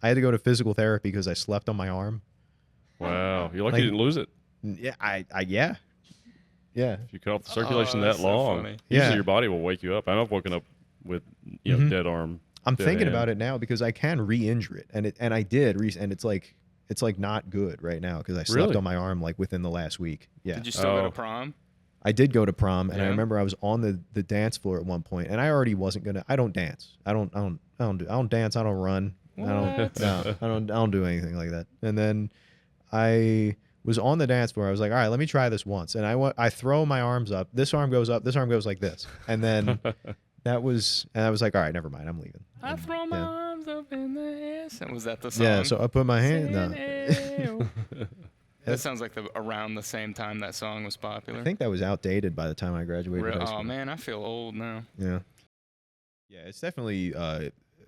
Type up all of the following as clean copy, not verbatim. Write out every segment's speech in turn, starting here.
I had to go to physical therapy because I slept on my arm. Wow, you're lucky you didn't lose it. Yeah, yeah. If you cut off the circulation that that's long, so funny. usually your body will wake you up. I've woken up with dead arm. I'm dead thinking hand. about it now because I can re-injure it, and I did, and it's like not good right now because I slept Really? on my arm like within the last week. Yeah. Did you still go to prom? I did go to prom, and I Yeah? remember I was on the dance floor at one point, and I already wasn't gonna. I don't dance. I don't dance. I don't run. I don't do anything like that. And then I was on the dance floor. I was like, all right, let me try this once. And I throw my arms up. This arm goes up. This arm goes like this. And then I was like, all right, never mind. I'm leaving. I throw my arms up in the air. And was that the song? Yeah. So I put my hand. No. That sounds like around the same time that song was popular. I think that was outdated by the time I graduated high school. Oh man, I feel old now. Yeah. Yeah, it's definitely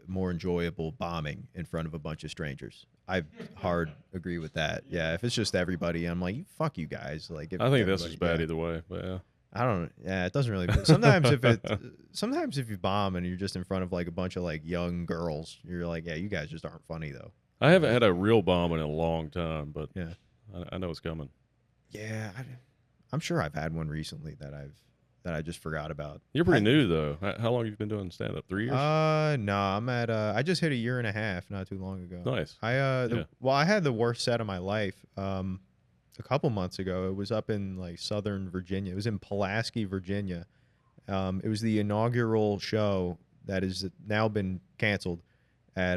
more enjoyable bombing in front of a bunch of strangers. I hard agree with that. Yeah, if it's just everybody, I'm like, fuck you guys. Like, I think that's just bad either way. But yeah. I don't. Yeah, it doesn't really. Sometimes if you bomb and you're just in front of like a bunch of like young girls, you're like, yeah, you guys just aren't funny though. I haven't had a real bomb in a long time, but yeah, I know it's coming. Yeah, I'm sure I've had one recently that I just forgot about. You're pretty new though. How long have you been doing stand up? 3 years? No, I'm at. I just hit 1.5 years not too long ago. Nice. Well, I had the worst set of my life. A couple months ago, it was up in like Southern Virginia. It was in Pulaski, Virginia. It was the inaugural show that has now been canceled at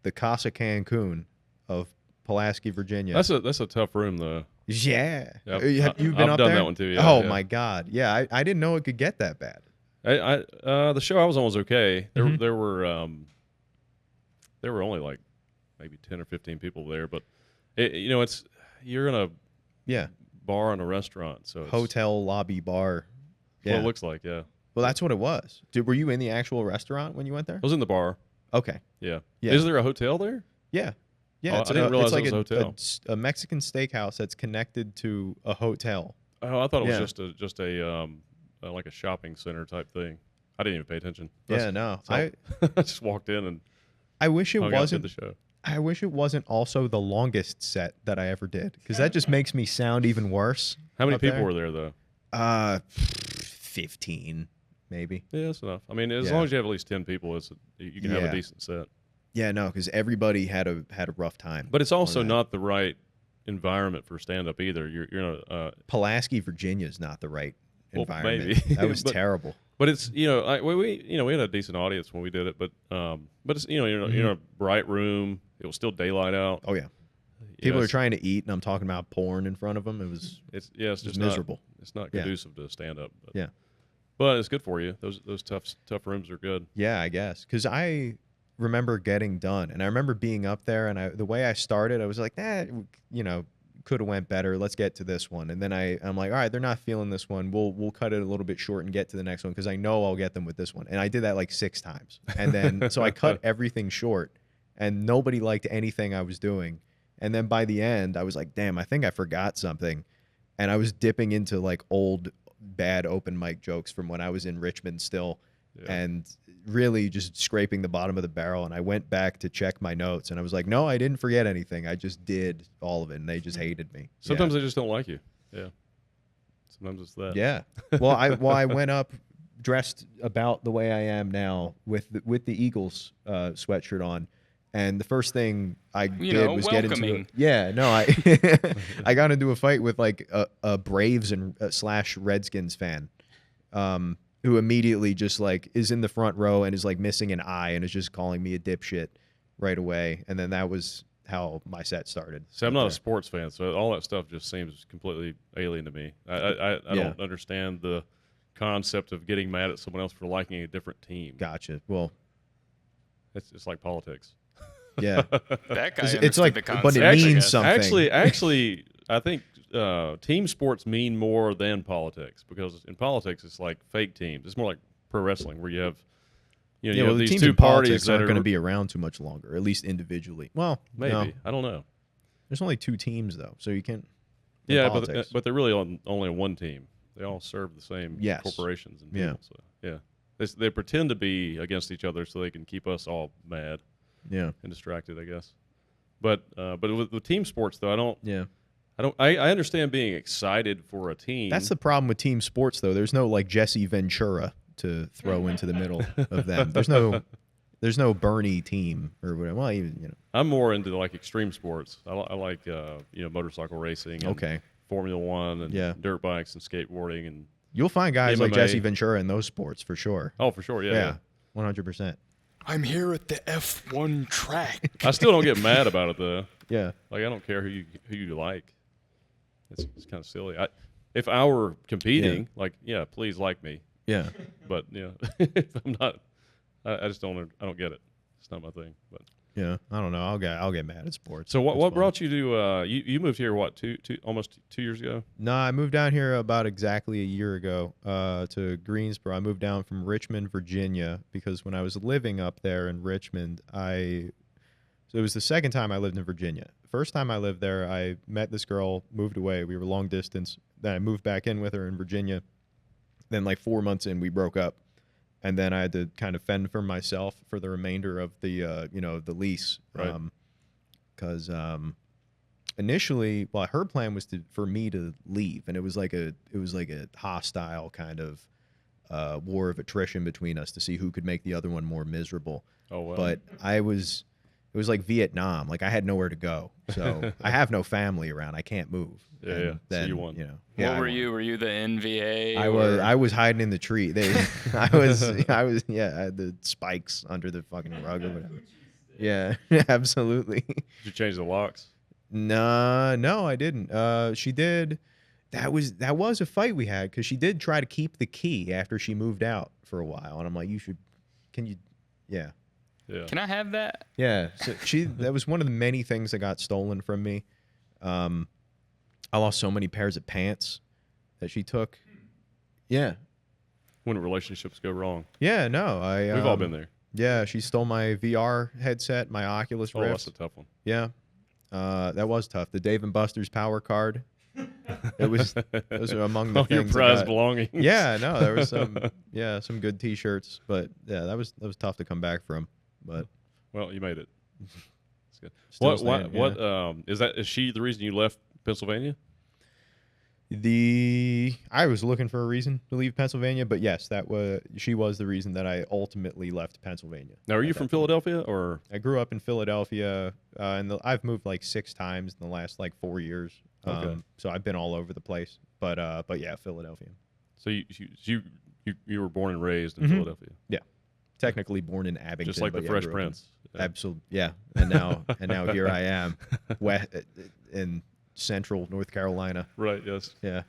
the Casa Cancun of Pulaski, Virginia. That's a tough room though. Yeah. Yep. Have you been I've up done there? that one too. Yeah, oh yeah. my God. Yeah, I didn't know it could get that bad. The show I was on was okay. There Mhm. there were only like maybe 10 or 15 people there, but you're in a bar and a restaurant, so it's Hotel lobby bar. what it looks like. Yeah. Well, that's what it was. Dude, were you in the actual restaurant when you went there? I was in the bar. Okay. Yeah. Yeah. Is there a hotel there? Yeah. Yeah. Oh, I didn't realize it was a hotel. a Mexican steakhouse that's connected to a hotel. Oh, I thought it was Yeah. just a like a shopping center type thing. I didn't even pay attention. Yeah, no. So I just walked in and I wish it hung out, wasn't did the show. I wish it wasn't also the longest set that I ever did, because that just makes me sound even worse. How many up people there. were there though? 15 maybe. Yeah, that's enough. I mean, as Yeah. long as you have at least 10 people, you can have Yeah. a decent set. Yeah, no, because everybody had a rough time. But it's also that. not the right environment for stand up either. You're Pulaski, Virginia is not the right Well, environment. maybe. That was But- terrible. But it's we had a decent audience when we did it, but it's you're in a bright room. It was still daylight out. Oh yeah. People are trying to eat, and I'm talking about porn in front of them. It was It's just miserable. It's not Yeah. conducive to stand up. But, Yeah. but it's good for you. Those tough rooms are good. Yeah, I guess, because I remember getting done, and I remember being up there, and the way I started, I was like, could have went better. Let's get to this one, and then I'm like, all right, they're not feeling this one. We'll cut it a little bit short and get to the next one, because I know I'll get them with this one. And I did that like 6 times, and then so I cut everything short, and nobody liked anything I was doing. And then by the end, I was like, damn, I think I forgot something, and I was dipping into like old bad open mic jokes from when I was in Richmond still. Yeah. And really just scraping the bottom of the barrel. And I went back to check my notes, and I was like, no, I didn't forget anything. I just did all of it, and they just hated me. Sometimes they just don't like you. Yeah. Sometimes it's that. Yeah. Well, I went up dressed about the way I am now with the Eagles sweatshirt on. And the first thing I did was get into I got into a fight with like a Braves and / Redskins fan. Who immediately just like is in the front row and is like missing an eye and is just calling me a dipshit right away. And then that was how my set started. See, I'm not a sports fan, so all that stuff just seems completely alien to me. I don't understand the concept of getting mad at someone else for liking a different team. Gotcha. Well, it's like politics. Yeah. That guy it's like, the concept, but it means something. Actually, I think team sports mean more than politics, because in politics it's like fake teams. It's more like pro wrestling where you have you have the these teams two in parties politics that aren't are going to be around too much longer, at least individually. Well, maybe no. I don't know. There's only 2 teams though, so you can't. Yeah, but they're really only on one team. They all serve the same Yes. corporations and people. So, yeah, they pretend to be against each other so they can keep us all mad. Yeah. and distracted, I guess. But with team sports though, Yeah. I understand being excited for a team. That's the problem with team sports, though. There's no like Jesse Ventura to throw into the middle of them. There's no Bernie team or whatever. Well, even. I'm more into like extreme sports. I like motorcycle racing. And Okay. Formula One and Yeah. dirt bikes and skateboarding and You'll find guys like MMA. Jesse Ventura in those sports for sure. oh, for sure, yeah. 100%. I'm here at the F1 track. I still don't get mad about it though. Yeah. Like I don't care who you like. It's kind of silly. If I were competing, please like me. Yeah. But if I'm not, I just don't. I don't get it. It's not my thing. But Yeah. I don't know. I'll get mad at sports. so what It's fun. brought you to you moved here almost 2 years ago? No, I moved down here about exactly a year ago to Greensboro. I moved down from Richmond, Virginia, because when I was living up there in Richmond, so it was the second time I lived in Virginia. First time I lived there, I met this girl, moved away. We were long distance. Then I moved back in with her in Virginia. Then like 4 months in, we broke up. And then I had to kind of fend for myself for the remainder of the the lease. Right. Because initially, well, her plan was for me to leave, and it was like a hostile kind of war of attrition between us to see who could make the other one more miserable. Oh wow. But it was like Vietnam. Like I had nowhere to go, so I have no family around. I can't move. Yeah, And yeah. So Then, you won. yeah, What I were won. you? Were you the NVA? I was hiding in the tree. I was I had the spikes under the fucking rug or whatever. Yeah, absolutely. Did you change the locks? No, I didn't. She did. That was a fight we had because she did try to keep the key after she moved out for a while, and I'm like, yeah. Yeah. Can I have that? Yeah, so that was one of the many things that got stolen from me. I lost so many pairs of pants that she took. Yeah. When relationships go wrong. Yeah, no, We've all been there. Yeah, she stole my VR headset, my Oculus Oh, Rift. that's a tough one. Yeah. That was tough. The Dave & Buster's power card. Those are among the All your things I prized got. belongings. Yeah, no, there was some good t-shirts, but yeah, that was tough to come back from. But Well, you made it. That's good. Still staying, Is she the reason you left Pennsylvania? I was looking for a reason to leave Pennsylvania, but yes, she was the reason that I ultimately left Pennsylvania. Now, are you from Philadelphia or? I grew up in Philadelphia, and I've moved like 6 times in the last like 4 years. Okay. So I've been all over the place, but yeah, Philadelphia. So you were born and raised in Mhm. Philadelphia, Technically born in Abington, just like but the yeah, Fresh grew up Prince. in- Absolutely, yeah. And now here I am, in Central North Carolina. Right. Yes. Yeah.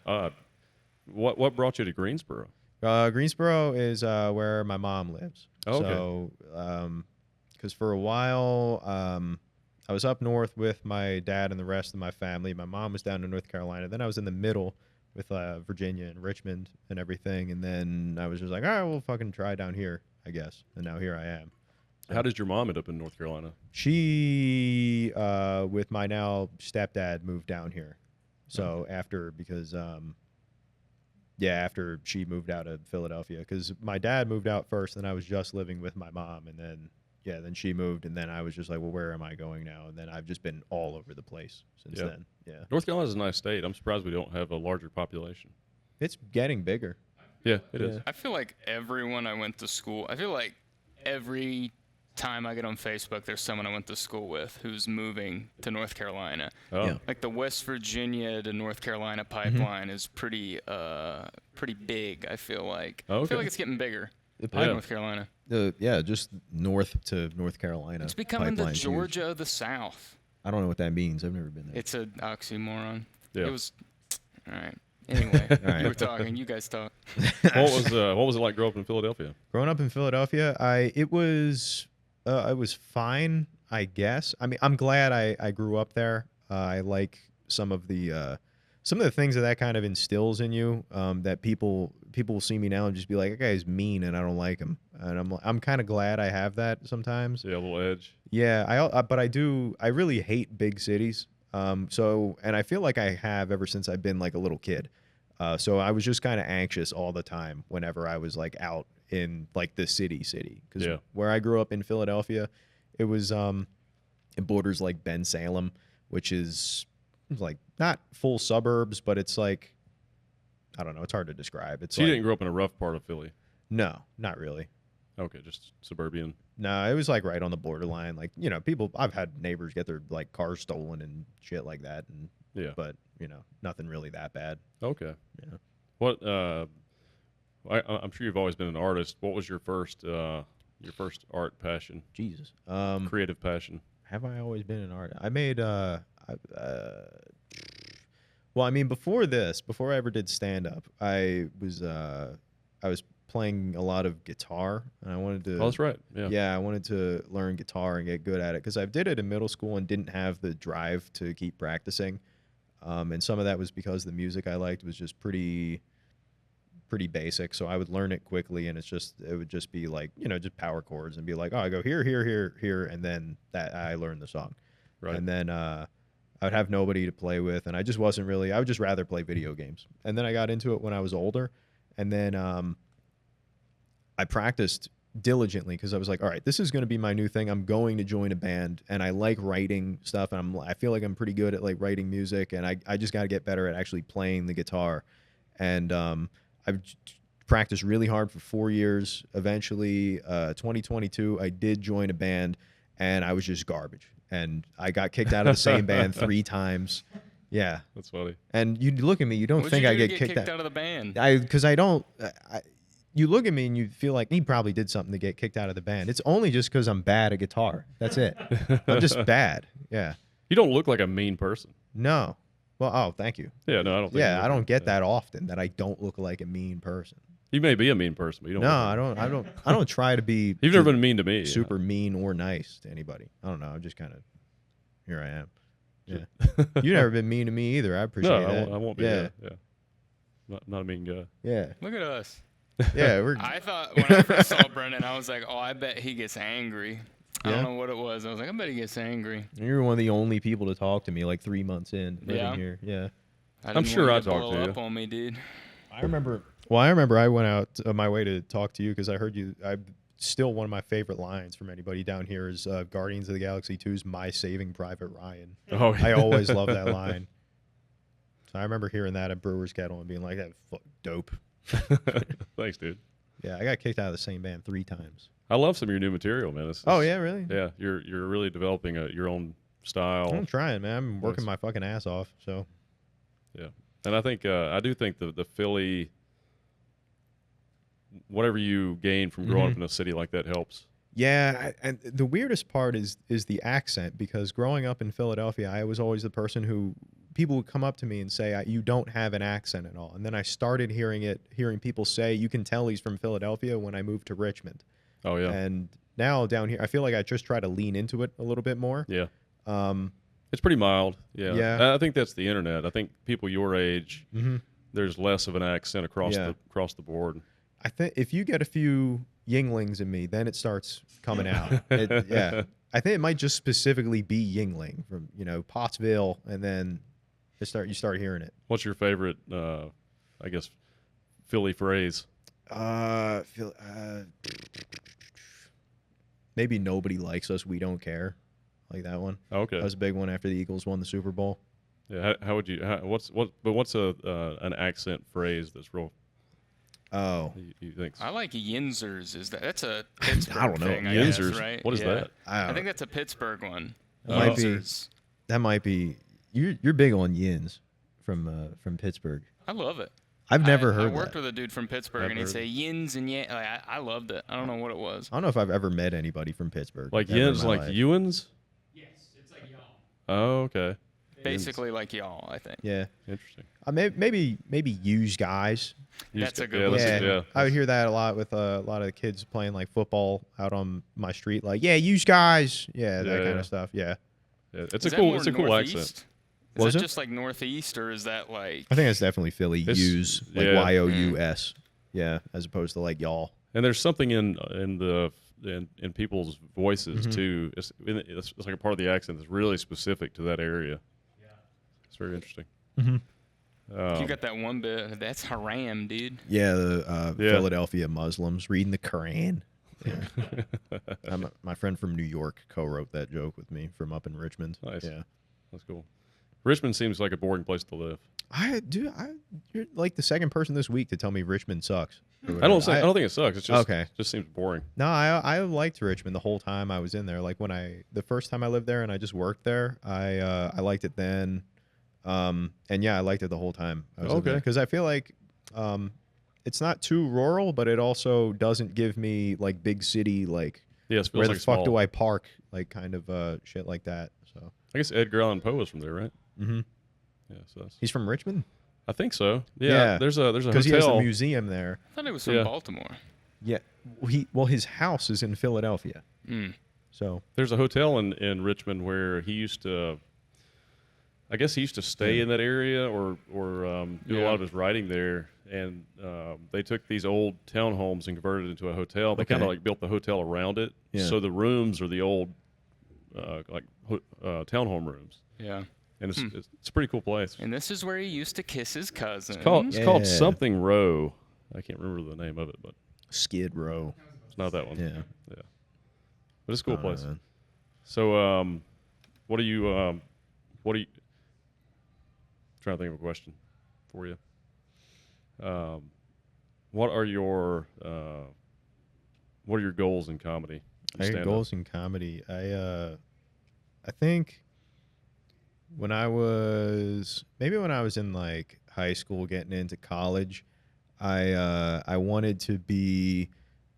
What brought you to Greensboro? Greensboro is where my mom lives. Oh, okay. So, because for a while, I was up north with my dad and the rest of my family. My mom was down in North Carolina. Then I was in the middle with Virginia and Richmond and everything. And then I was just like, all right, we'll fucking try down here, I guess. And now here I am. How did your mom end up in North Carolina? She, with my now stepdad, moved down here. So after she moved out of Philadelphia, because my dad moved out first, and I was just living with my mom, and then she moved, and then I was just like, well, where am I going now? And then I've just been all over the place since then. Yeah, North Carolina's a nice state. I'm surprised we don't have a larger population. it's getting bigger. Yeah, it is. Yeah. I feel like everyone I went to school. I feel like every time I get on Facebook, there's someone I went to school with who's moving to North Carolina. Oh, Yeah. Like the West Virginia to North Carolina pipeline is pretty big. I feel like. Oh, I okay. feel like it's getting bigger. The Yeah. North Carolina. just north to North Carolina. It's becoming the Pipeline's huge. Georgia of the South. I don't know what that means. I've never been there. It's an oxymoron. Yeah. It was. All right. Anyway, right. you were talking. You guys talk. what was it like growing up in Philadelphia? Growing up in Philadelphia, it was fine, I guess. I mean, I'm glad I grew up there. I like some of the things that kind of instills in you. That people will see me now and just be like, that guy's mean, and I don't like him. And I'm kind of glad I have that sometimes. Yeah, a little edge. Yeah, but I really hate big cities. And I feel like I have ever since I've been like a little kid. So I was just kind of anxious all the time whenever I was like out in like the city. Because where I grew up in Philadelphia, It was it borders like Ben Salem, which is like not full suburbs, but it's like, I don't know, it's hard to describe. It's So you like, didn't grow up in a rough part of Philly. no, not really. Okay, just suburban. No, it was like right on the borderline. Like, you know, people, I've had neighbors get their like cars stolen and shit like that, and Yeah. but you know, nothing really that bad. Okay. Yeah. What? I'm sure you've always been an artist. What was your first art passion, Jesus. creative passion? Have I always been an artist? I made well, I mean, before this, before I ever did stand up, I was playing a lot of guitar, and I wanted to. Oh, that's right. Yeah. Yeah, I wanted to learn guitar and get good at it because I did it in middle school and didn't have the drive to keep practicing. And some of that was because the music I liked was just pretty basic. So I would learn it quickly, and it would just be like, you know, just power chords and be like, oh, I go here, here, here, here, and then that I learned the song. Right. And then I would have nobody to play with, and I just wasn't really. I would just rather play video games. And then I got into it when I was older, and then I practiced diligently because I was like, all right, this is going to be my new thing. I'm going to join a band, and I like writing stuff, and I feel like I'm pretty good at like writing music, and I just got to get better at actually playing the guitar. And I've practiced really hard for 4 years. Eventually, 2022, I did join a band, and I was just garbage. And I got kicked out of the same band 3 times. Yeah. That's funny. And you look at me, you don't What'd think you I do to get kicked kicked out of the band. Because I don't. You look at me and you feel like he probably did something to get kicked out of the band. It's only just because I'm bad at guitar. That's it. I'm just bad. Yeah. You don't look like a mean person. No. Well, oh, thank you. Yeah, no, I don't think Yeah, you I look don't like get that often, that I don't look like a mean person. You may be a mean person, but you don't. No, look I don't try to be. You've never been mean to me. super mean or nice to anybody. I don't know. I'm just kind of, here I am. Yeah. You've never been mean to me either. I appreciate No, that. I won't be. Yeah. Yeah. Not a mean guy. Yeah. Look at us. Yeah. We're. I thought when I first saw Brendan, I was like, oh, I bet he gets angry. I Yeah? don't know what it was. I was like, I bet he gets angry. You're one of the only people to talk to me like 3 months in living Yeah? here. Yeah. I I'm didn't sure want I you to talked blow to you. up on me, dude. I remember. Well, I remember I went out of my way to talk to you because I heard you. Still one of my favorite lines from anybody down here is Guardians of the Galaxy 2's "My Saving Private Ryan." Oh, I always love that line. So I remember hearing that at Brewer's Kettle and being like, "That dope." Thanks, dude. Yeah, I got kicked out of the same band 3 times. I love some of your new material, man. Oh yeah, really? Yeah, you're really developing your own style. I'm trying, man. I'm working Nice. my fucking ass off. So Yeah, and I think I do think the Philly, whatever you gain from growing up in a city like that helps. yeah, and the weirdest part is the accent, because growing up in Philadelphia, I was always the person who people would come up to me and say, "You don't have an accent at all." And then I started hearing people say, "You can tell he's from Philadelphia," when I moved to Richmond. Oh yeah, And now down here, I feel like I just try to lean into it a little bit more. yeah. Um, It's pretty mild. Yeah. Yeah. I think that's the internet. I think people your age, mhm. there's less of an accent across Yeah. the board. I think if you get a few Yinglings in me, then it starts coming out. Yeah. I think it might just specifically be Yingling from, Pottsville, and then you start hearing it. What's your favorite, I guess, Philly phrase? Maybe "Nobody likes us, we don't care." Like that one. Okay. That was a big one after the Eagles won the Super Bowl. Yeah. How would you? What's an accent phrase that's real? Oh, You think? I like Yinzers. That's a Pittsburgh I don't know. thing, I guess, Yinzers? right? What is Yeah. that? I think that's a Pittsburgh one. Might be. Yinzers. that might be. You're big on Yins from Pittsburgh. I love it. I've never heard I worked that. with a dude from Pittsburgh, Never and he'd heard say yins and yeah. Like, I loved it. I don't know what it was. I don't know if I've ever met anybody from Pittsburgh. Like ever in Yins, my like life. Ewans? Yes, it's like y'all. Oh, okay. Basically like y'all, I think. Yeah. Interesting. Maybe use guys. That's a good yeah, one. that's- Yeah, I would hear that a lot with a lot of the kids playing like football out on my street. Like, yeah, use guys. Yeah, that Yeah, kind yeah. of stuff. Yeah, Yeah, Is that more it's a cool northeast? accent. Is Was that it? just like northeast, or is that like? I think that's definitely Philly. It's- Use like yeah. YOUS. Yeah, as opposed to like y'all. And there's something in people's voices Mm-hmm. too. It's like a part of the accent that's really specific to that area. Yeah, it's very interesting. You got that one bit. That's haram, dude. Yeah, the Yeah. Philadelphia Muslims reading the Quran. My friend from New York co-wrote that joke with me from up in Richmond. Nice. Yeah. That's cool. Richmond seems like a boring place to live. You're like the second person this week to tell me Richmond sucks. I don't think it sucks. It's just okay. It just seems boring. No, I liked Richmond the whole time I was in there. Like the first time I lived there and I just worked there, I liked it then. And yeah, I liked it the whole time I was in there. Because I feel like it's not too rural, but it also doesn't give me like big city like Yes, feels where like the fuck small. do I park, like kind of shit like that. So I guess Edgar Allan Poe was from there, right? mm-hmm. Yeah, so He's from Richmond? I think so. Yeah. There's a hotel. Because he has a museum there. I thought he was from Baltimore. Yeah. His house is in Philadelphia. So there's a hotel in Richmond where he used to. I guess he used to stay in that area or do a lot of his writing there. And they took these old townhomes and converted it into a hotel. They kind of like built the hotel around it. Yeah. So the rooms are the old townhome rooms. Yeah. And it's a pretty cool place. And this is where he used to kiss his cousin. It's called something Row. I can't remember the name of it, but Skid Row. It's not that one. Yeah. But it's a cool place. Man. So what do you trying to think of a question for you. What are your goals in comedy? Goals in comedy. I think when I was in like high school, getting into college, I wanted to be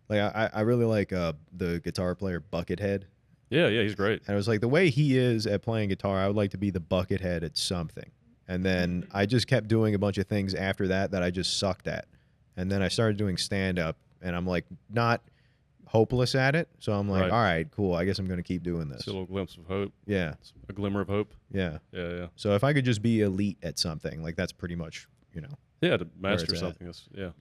like I really like the guitar player Buckethead. Yeah, he's great. And I was like, the way he is at playing guitar, I would like to be the Buckethead at something. And then I just kept doing a bunch of things after that I just sucked at. And then I started doing stand-up, and I'm like not hopeless at it. So I'm like, all right, cool. I guess I'm going to keep doing this. It's a little glimpse of hope. Yeah. A glimmer of hope. Yeah. Yeah. So if I could just be elite at something, like that's pretty much, Yeah, to master something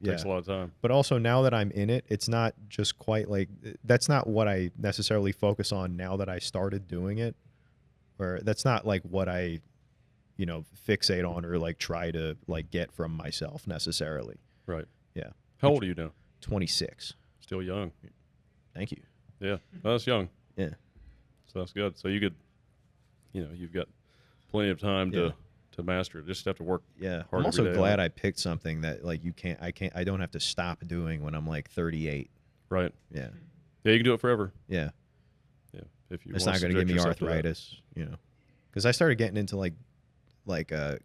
takes a lot of time. But also now that I'm in it, it's not just quite like, that's not what I necessarily focus on now that I started doing it. Or that's not like what I, fixate on or like try to like get from myself necessarily. Right. Yeah. How old are you now? 26. Still young. Thank you. Yeah. Well, that's young. Yeah. So that's good. So you could, you've got plenty of time to master it. Just have to work. Yeah. hard I'm also every day glad on it. I picked something that like I don't have to stop doing when I'm like 38. Right. Yeah. Yeah, you can do it forever. Yeah. Yeah. If you It's want not to going to give me subject yourself to that. arthritis, because I started getting into like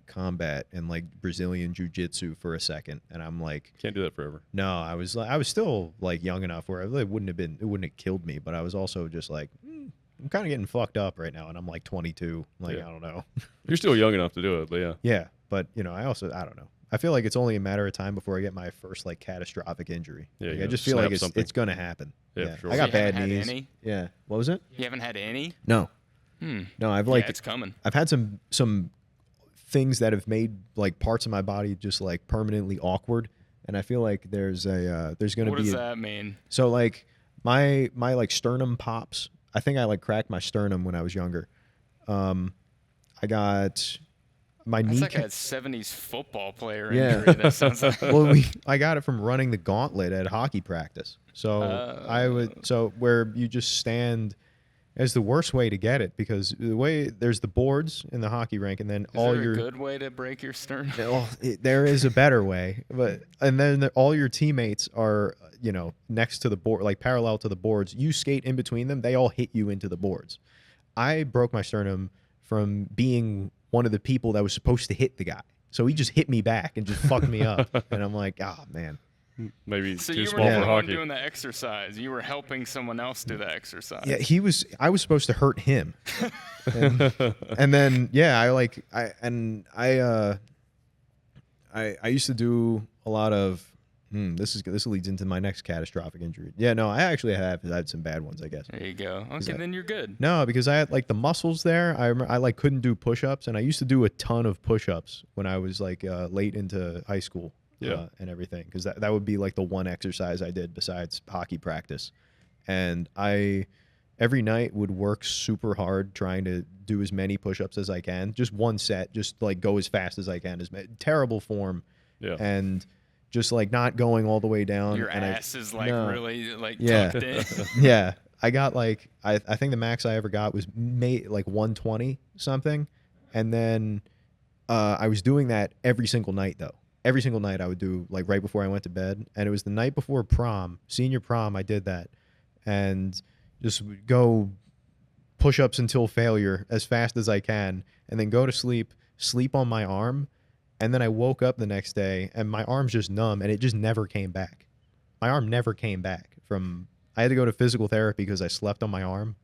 combat and like Brazilian jiu-jitsu for a second, and I'm like, Can't do that forever. no, I was still like young enough where it wouldn't have killed me, but I was also just like, I'm kind of getting fucked up right now, and I'm like 22, like I don't know. You're still young enough to do it, but yeah. Yeah, but I don't know. I feel like it's only a matter of time before I get my first like catastrophic injury. Yeah, Like, you I just gotta feel like snap something. it's gonna happen. Yeah, for sure. I got So you bad haven't had knees. any? Yeah. What was it? You haven't had any? No. No, I've like it's coming. I've had some things that have made like parts of my body just like permanently awkward, and I feel like there's gonna What be does that mean? so like my like sternum pops. I think I like cracked my sternum when I was younger. I got my That's knee. like a 70s football player Yeah. injury. That sounds like. I got it from running the gauntlet at hockey practice. So where you just stand is the worst way to get it, because the way there's the boards in the hockey rink, and then Is there a good way to break your sternum? Well, there is a better way, and then all your teammates are next to the board, like parallel to the boards. You skate in between them; they all hit you into the boards. I broke my sternum from being one of the people that was supposed to hit the guy, so he just hit me back and just fucked me up, and I'm like, oh man. Maybe So too you small were for the one hockey. doing the exercise. You were helping someone else do the exercise. Yeah, I was supposed to hurt him, and then I used to do a lot of. This leads into my next catastrophic injury. Yeah, no, I actually have had some bad ones, I guess. There you go. Okay, then you're good. No, because I had like the muscles there. I like couldn't do push-ups, and I used to do a ton of push-ups when I was like late into high school. Yeah. And everything, because that would be like the one exercise I did besides hockey practice, and I every night would work super hard trying to do as many push-ups as I can, just one set, just like go as fast as I can. Terrible form, Yeah. and just like not going all the way down. Your and ass is like no. really like Yeah. tucked in. Yeah, I got like I think the max I ever got was like 120 something, and then I was doing that every single night though. Every single night I would do like right before I went to bed, and it was the night before prom, senior prom. I did that, and just would go push-ups until failure as fast as I can, and then go to sleep on my arm, and then I woke up the next day and my arm's just numb, and it just never came back. My arm never came back from. I had to go to physical therapy because I slept on my arm.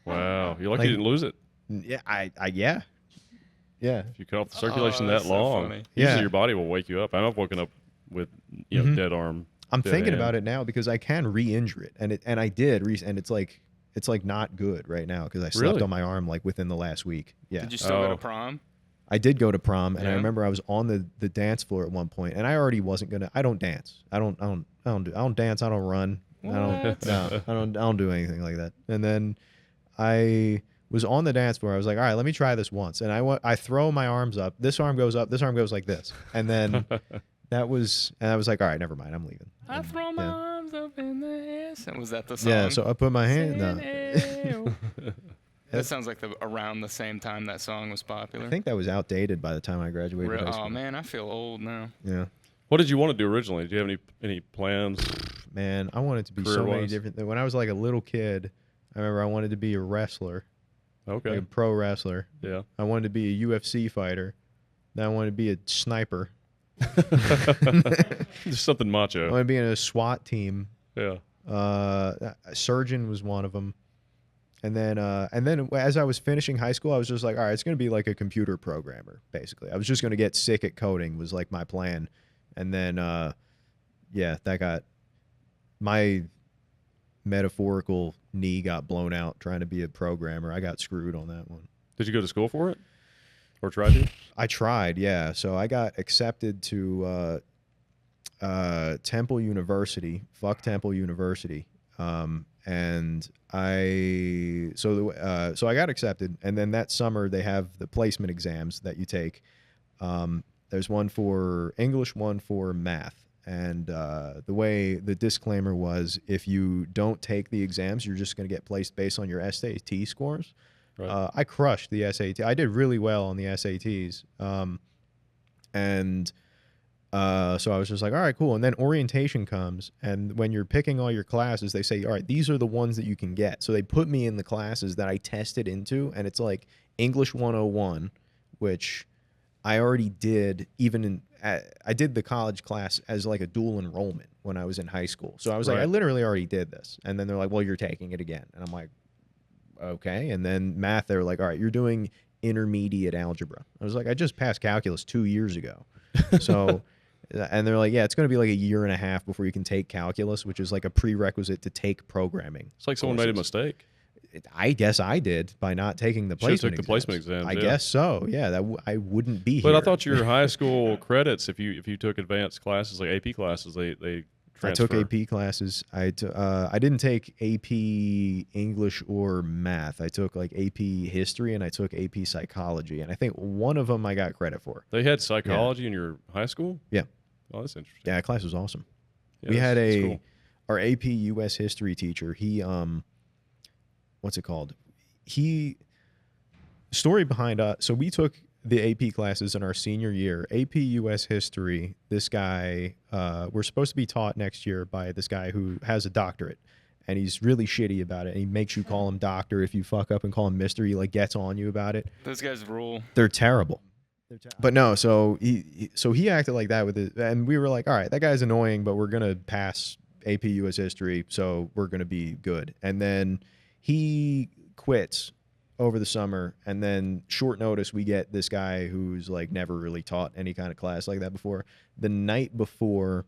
Wow, you're lucky Like- you didn't lose it. Yeah, yeah. If you cut off the circulation that that's so long, funny. usually Yeah. your body will wake you up. I've woken up with dead arm. I'm dead thinking hand. about it now because I can re-injure it, and I did, and it's like not good right now because I slept Really? on my arm like within the last week. Yeah, Did you still go Oh. to prom? I did go to prom, and I Yeah. remember I was on the dance floor at one point, and I already wasn't gonna. I don't dance. I don't dance. I don't run. What? I don't do anything like that. And then I was on the dance floor. I was like, all right, let me try this once. And I throw my arms up. This arm goes up. This arm goes like this. And then I was like, all right, never mind. I'm leaving. I And, throw my yeah. arms up in the air. Was that the song? Yeah, so I put my hand. No. Say that sounds like around the same time that song was popular. I think that was outdated by the time I graduated high school. Oh man, I feel old now. Yeah. What did you want to do originally? Did you have any plans? Man, I wanted to be so many Career-wise? different things. When I was like a little kid, I remember I wanted to be a wrestler, Okay. like a pro wrestler. Yeah. I wanted to be a UFC fighter. Then I wanted to be a sniper. Just something I macho. wanted to be in a SWAT team. Yeah. A surgeon was one of them. And then as I was finishing high school, I was just like, all right, it's going to be like a computer programmer, basically. I was just going to get sick at coding was like my plan. And then, yeah, that got my metaphorical knee got blown out trying to be a programmer. I got screwed on that one. Did you go to school for it? Or try to? I tried, yeah. So I got accepted to Temple University. Fuck Temple University. And I got accepted, and then that summer they have the placement exams that you take. There's one for English, one for math, and the disclaimer was if you don't take the exams, you're just going to get placed based on your SAT scores. Right. I crushed the SAT. I did really well on the SATs, and so I was just like, all right, cool. And then orientation comes, and when you're picking all your classes, they say, all right, these are the ones that you can get. So they put me in the classes that I tested into, and it's like English 101, which I already did. I did the college class as like a dual enrollment when I was in high school. So I was like, I Right. literally already did this. And then they're like, well, you're taking it again. And I'm like, okay. And then math, they're like, all right, you're doing intermediate algebra. I was like, I just passed calculus 2 years ago. So, and they're like, yeah, it's going to be like a year and a half before you can take calculus, which is like a prerequisite to take programming. It's like someone made a courses. mistake. I guess I did by not taking the Should've placement took the placement exams, I yeah. guess so. Yeah, I wouldn't be But here. I thought your high school credits, if you took advanced classes like AP classes, they I transfer. took AP classes. I didn't take AP English or math. I took like AP History and I took AP Psychology, and I think one of them I got credit for. They had psychology in your high school? Yeah. Oh, that's interesting. Yeah, that class was awesome. Yeah, We had that's cool. our AP US History teacher. He what's it called? Story behind so we took the AP classes in our senior year. AP US History. This guy, we're supposed to be taught next year by this guy who has a doctorate, and he's really shitty about it. And he makes you call him doctor if you fuck up and call him mister. He like gets on you about it. Those guys rule. They're terrible. But no, so he acted like that with it, and we were like, all right, that guy's annoying, but we're gonna pass AP US History, so we're gonna be good. And then he quits over the summer, and then short notice we get this guy who's like never really taught any kind of class like that before. The night before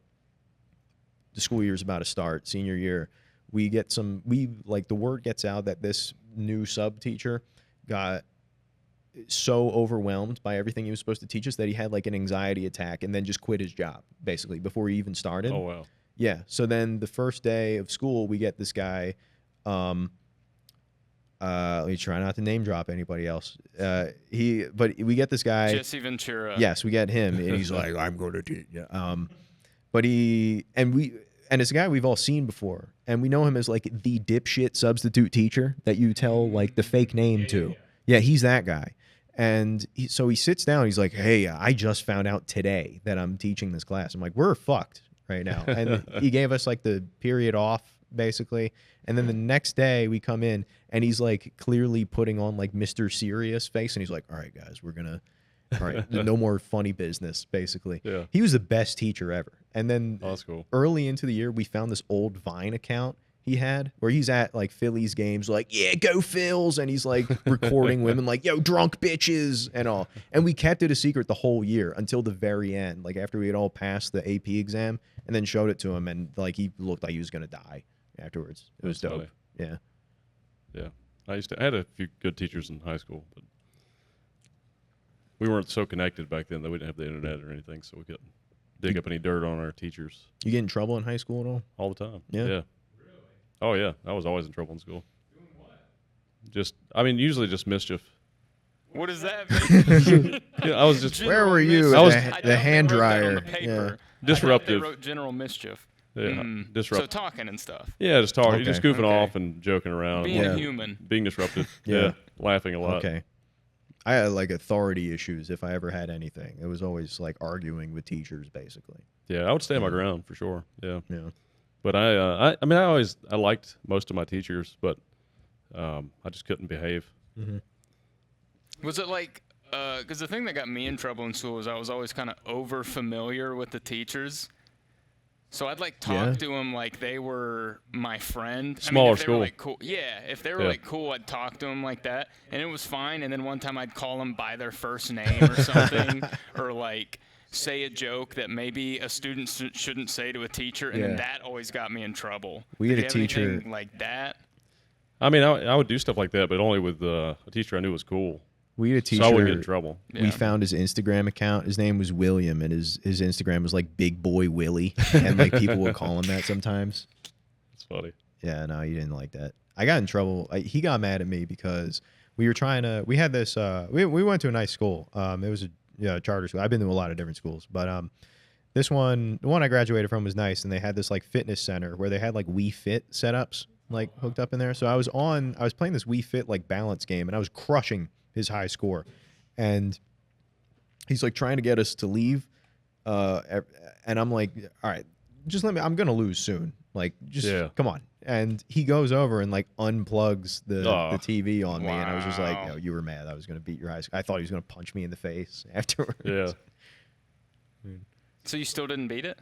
the school year's about to start, senior year, the word gets out that this new sub teacher got so overwhelmed by everything he was supposed to teach us that he had like an anxiety attack and then just quit his job basically before he even started. Oh, wow. Yeah. So then the first day of school, we get this guy. Let me try not to name drop anybody else. But we get this guy. Jesse Ventura. Yes, we get him, and he's like, "I'm going to teach." But it's a guy we've all seen before, and we know him as like the dipshit substitute teacher that you tell like the fake name to. Yeah, he's that guy. And so he sits down. He's like, "Hey, I just found out today that I'm teaching this class." I'm like, "We're fucked right now." And he gave us like the period off basically. And then the next day we come in, and he's like clearly putting on like Mr. Serious face, and he's like, "All right, guys, all right, no more funny business." Basically, Yeah. He was the best teacher ever. And then that's cool. early into the year, we found this old Vine account he had where he's at like Phillies games, like, "Yeah, go Phils," and he's like recording women like, "Yo, drunk bitches," and all. And we kept it a secret the whole year until the very end, like after we had all passed the AP exam, and then showed it to him, and like he looked like he was gonna die afterwards. It was That's dope. funny. Yeah. I had a few good teachers in high school, but we weren't so connected back then that we didn't have the internet or anything, so we couldn't dig up any dirt on our teachers. You get in trouble in high school at all? The time. Yeah. Really? Oh yeah, I was always in trouble in school. Doing what? Usually just mischief. What does that mean? I was just Where were you? I was the hand they wrote that on dryer. the paper. Disruptive. They wrote general mischief. Yeah, So disrupt. talking and stuff. Yeah, just talking, Okay. just goofing Okay. off and joking around, Being Yeah. a human. being disruptive. Yeah. Laughing a lot. Okay. I had like authority issues if I ever had anything. It was always like arguing with teachers, basically. Yeah, I would stand my ground for sure. Yeah, Yeah. but I liked most of my teachers, but I just couldn't behave. Was it like, because the thing that got me in trouble in school was I was always kind of over familiar with the teachers. So I'd like talk Yeah. to them like they were my friend. Smaller if they school. Were, like, cool, yeah, if they were Yeah. like cool, I'd talk to them like that, and it was fine. And then one time I'd call them by their first name or something, or like say a joke that maybe a student shouldn't say to a teacher, and Yeah. then that always got me in trouble. We had Did a you have teacher- anything like that. I would do stuff like that, but only with a teacher I knew was cool, We had a teacher. so I wouldn't get in trouble. We Yeah. found his Instagram account. His name was William, and his Instagram was like Big Boy Willie, and like people would call him that sometimes. It's funny. Yeah, no, he didn't like that. I got in trouble. He got mad at me because we were trying to. We had this. We went to a nice school. It was a charter school. I've been to a lot of different schools, but this one, the one I graduated from, was nice, and they had this like fitness center where they had like Wii Fit setups like hooked up in there. So I was playing this Wii Fit like balance game, and I was crushing his high score, and he's like trying to get us to leave, and I'm like, "All right, just let me. I'm gonna lose soon. Like, just come on." And he goes over and like unplugs the TV on me, and I was just like, "Yo, you were mad. I was gonna beat your high score. I thought he was gonna punch me in the face afterwards." Yeah. So you still didn't beat it?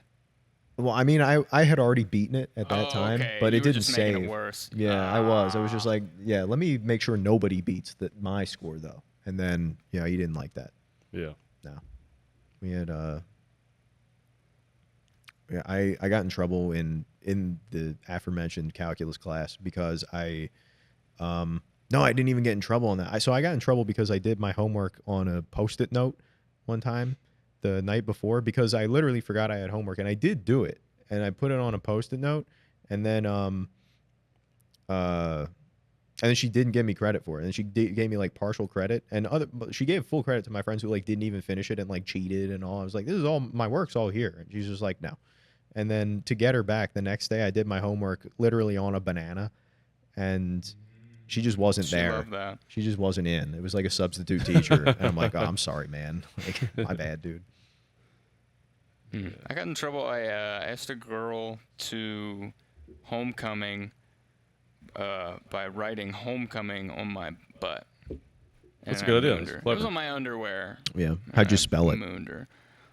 Well, I mean, I had already beaten it at that time, okay. but You it were didn't just making save. it worse. Yeah, I was just like, yeah, let me make sure nobody beats my score though. And then, yeah, he didn't like that. Yeah. No, we had yeah, I got in trouble in the aforementioned calculus class because no, I didn't even get in trouble on that. So I got in trouble because I did my homework on a Post-it note one time the night before, because I literally forgot I had homework, and I did do it, and I put it on a Post-it note, and then she didn't give me credit for it, and she gave me like partial credit, but she gave full credit to my friends who like didn't even finish it and like cheated and all. I was like, this is all my work's all here, and she's just like, no. And then to get her back the next day, I did my homework literally on a banana, and she just wasn't there. Love that. She just wasn't in. It was like a substitute teacher, and I'm like, oh, I'm sorry, man. Like, my bad, dude. I got in trouble. I asked a girl to homecoming by writing homecoming on my butt. That's a And good I idea. mooned That's her. It clever. was on my underwear. Yeah. How'd you spell it? Mooned her.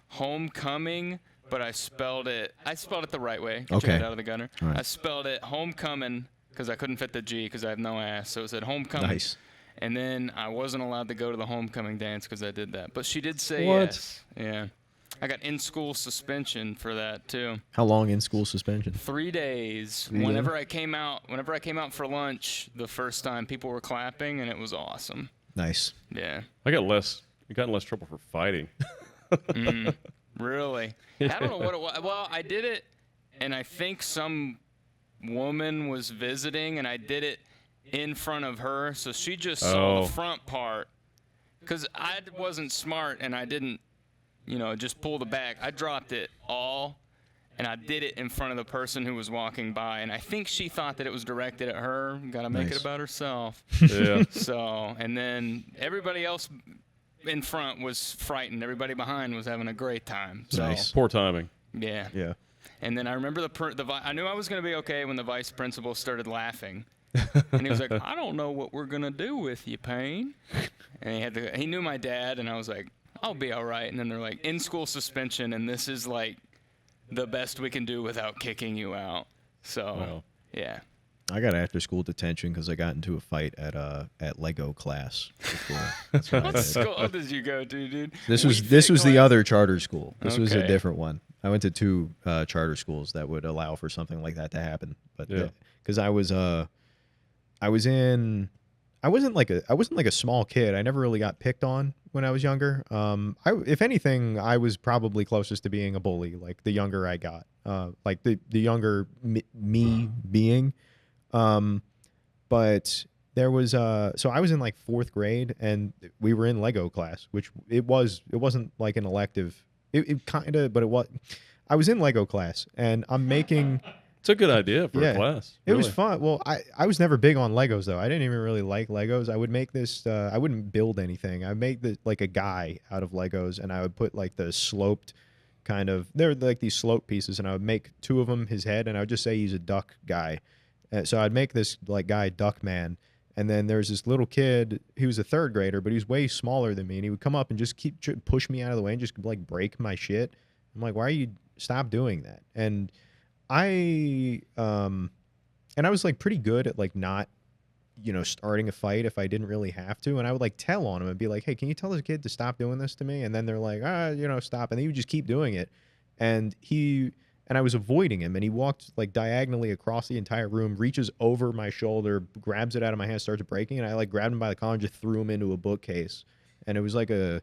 Homecoming, but I spelled it the right way. Okay. Get it out of the gunner. All right. I spelled it homecoming because I couldn't fit the G because I have no ass. So it said homecoming. Nice. And then I wasn't allowed to go to the homecoming dance because I did that. But she did say What? yes. Yeah. I got in-school suspension for that too. How long in school suspension? 3 days. 3 days? Whenever I came out for lunch the first time, people were clapping and it was awesome. Nice. Yeah. I got in less trouble for fighting. Really? I don't know what it was. Well, I did it, and I think some woman was visiting, and I did it in front of her, so she just saw the front part. Because I wasn't smart, and I didn't, just pull the back. I dropped it all, and I did it in front of the person who was walking by, and I think she thought that it was directed at her. Gotta make it about herself. Yeah. So, and then everybody else in front was frightened. Everybody behind was having a great time. So, Nice. Poor timing. yeah. Yeah. And then I remember I knew I was gonna be okay when the vice principal started laughing. And he was like, I don't know what we're going to do with you, Payne. And he knew my dad, and I was like, I'll be all right. And then they're like, in-school suspension, and this is like the best we can do without kicking you out. So, Wow. yeah. I got after-school detention because I got into a fight at Lego class before. That's what I What did. school did you go to, dude? This Wheat was Fit the class? other charter school. This was a Okay. different one. I went to 2 charter schools that would allow for something like that to happen. But Yeah. because I wasn't like a small kid. I never really got picked on when I was younger. If anything, I was probably closest to being a bully. Like the younger I got, like the younger me being. But there was so I was in like 4th grade, and we were in Lego class, which it wasn't like an elective. It kind of, but it was. I was in Lego class, and I'm making. It's a good idea for a class. It was really. fun. Well, I was never big on Legos though. I didn't even really like Legos. I would make this. I wouldn't build anything. I would make like a guy out of Legos, and I would put like the sloped kind of. They're like these slope pieces, and I would make 2 of them his head, and I would just say he's a duck guy. So I'd make this like guy Duck Man, and then there's this little kid. He was a 3rd grader, but he was way smaller than me, and he would come up and just push me out of the way and just like break my shit. I'm like, why are you stop doing that? And I was like pretty good at like not, starting a fight if I didn't really have to. And I would like tell on him and be like, hey, can you tell this kid to stop doing this to me? And then they're like, stop. And he would just keep doing it. And I was avoiding him, and he walked like diagonally across the entire room, reaches over my shoulder, grabs it out of my hand, starts breaking. And I like grabbed him by the collar and just threw him into a bookcase. And it was like a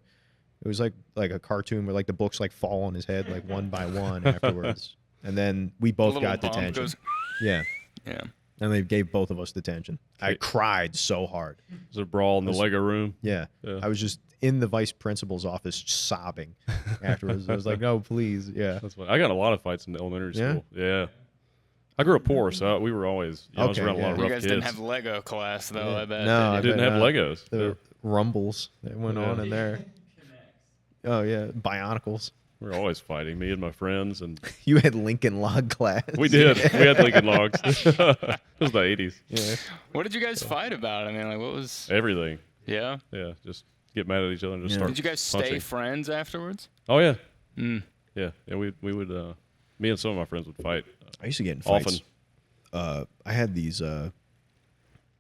cartoon where like the books like fall on his head like one by one afterwards. And then we both Little got bump detention. goes- Yeah. Yeah. And they gave both of us detention. I Okay. cried so hard. There's a brawl in the Lego room. Yeah. Yeah. I was just in the vice principal's office sobbing afterwards. I was like, no, please. Yeah. That's what I got in a lot of fights in elementary Yeah? school. Yeah. I grew up poor, so we were always I was Okay, around a lot yeah. of You rough guys kids. didn't have Lego class, though, Yeah. I bet. No, I I didn't bet have not. Legos. The Yeah. rumbles that went Yeah. on in there. Oh, yeah. Bionicles. We were always fighting, me and my friends, and You had Lincoln Log class. we did. We had Lincoln Logs. It was the 80s. Yeah. What did you guys fight about? I mean, like, what was... Everything. Yeah? Yeah, just get mad at each other and just Yeah. start Did you guys stay punching. friends afterwards? Oh, yeah. Mm. Yeah, we would, me and some of my friends would fight I used to get in fights. often. I had these.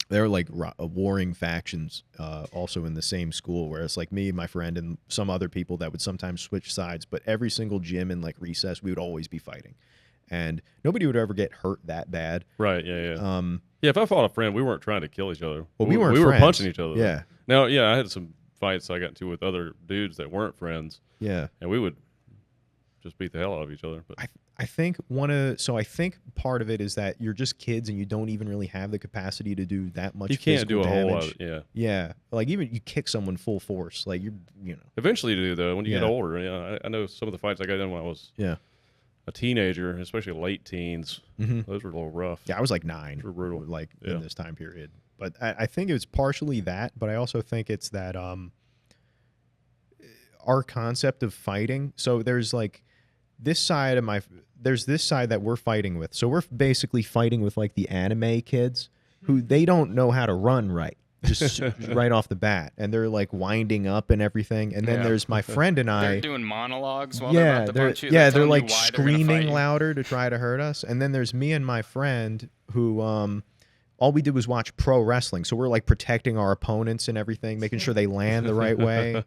They were like warring factions, also in the same school. Where it's like me, my friend, and some other people that would sometimes switch sides. But every single gym and like recess, we would always be fighting, and nobody would ever get hurt that bad. Right, yeah. Yeah, if I fought a friend, we weren't trying to kill each other. Well, we weren't We were friends. punching each other. Yeah. Now, yeah, I had some fights I got into with other dudes that weren't friends, Yeah. and we would just beat the hell out of each other. But I think I think part of it is that you're just kids and you don't even really have the capacity to do that much. you can't do physical a whole damage. lot. Yeah. Yeah, like even you kick someone full force, like you know. Eventually, you do though. When you get Yeah. older, yeah. I know some of the fights I got in when I was Yeah. a teenager, especially late teens. Mm-hmm. Those were a little rough. Yeah, I was like 9, They're brutal. like Yeah. in this time period. But I think it was partially that, but I also think it's that our concept of fighting. So there's like this side of there's this side that we're fighting with. So we're basically fighting with like the anime kids who they don't know how to run right. Just right off the bat, and they're like winding up and everything. And then Yeah. there's my friend and They're I. doing monologues while they're Yeah, about to they're punch you. they're telling you like why they're gonna fight screaming you. louder to try to hurt us. And then there's me and my friend who all we did was watch pro wrestling. So we're like protecting our opponents and everything, making sure they land the right way.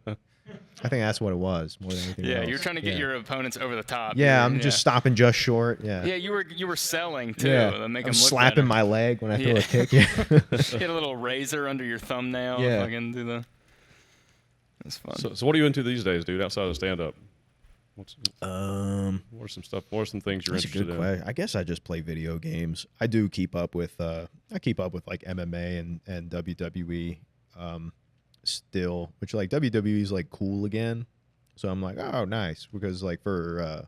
I think that's what it was more than anything Yeah, else. you're trying to get Yeah. your opponents over the top. Yeah, dude. I'm just stopping just short. Yeah. Yeah, you were selling too. Yeah. To make I'm them look slapping better. my leg when I throw Yeah. a kick. Yeah. Get a little razor under your thumbnail. Yeah. Fucking do the. That's fun. So what are you into these days, dude? Outside of stand up, what are some stuff? What are some things you're That's a interested good in? question. I guess I just play video games. I do keep up with like MMA and WWE still, which like WWE is like cool again. So I'm like, oh, nice, because like for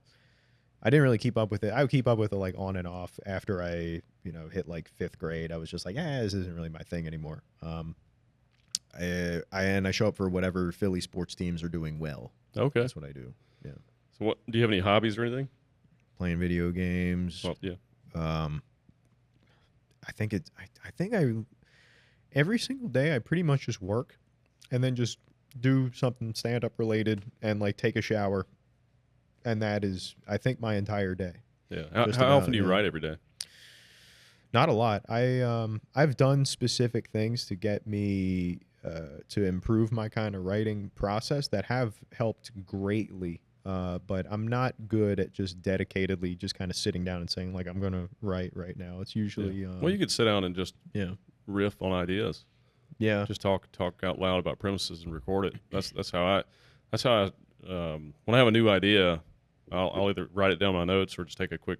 I didn't really keep up with it. I would keep up with it like on and off after I, hit like 5th grade. I was just like, this isn't really my thing anymore. I show up for whatever Philly sports teams are doing well. Okay. That's what I do. Yeah. So what, do you have any hobbies or anything? Playing video games. Well, yeah. I think every single day I pretty much just work and then just do something stand-up related and like take a shower. And that is, I think, my entire day. Yeah. How often do you write every day? Not a lot. I've done specific things to get me to improve my kind of writing process that have helped greatly. But I'm not good at just dedicatedly just kind of sitting down and saying like I'm gonna write right now. It's usually well, you could sit down and just riff on ideas. Yeah. Just talk out loud about premises and record it. That's how I when I have a new idea, I'll either write it down in my notes or just take a quick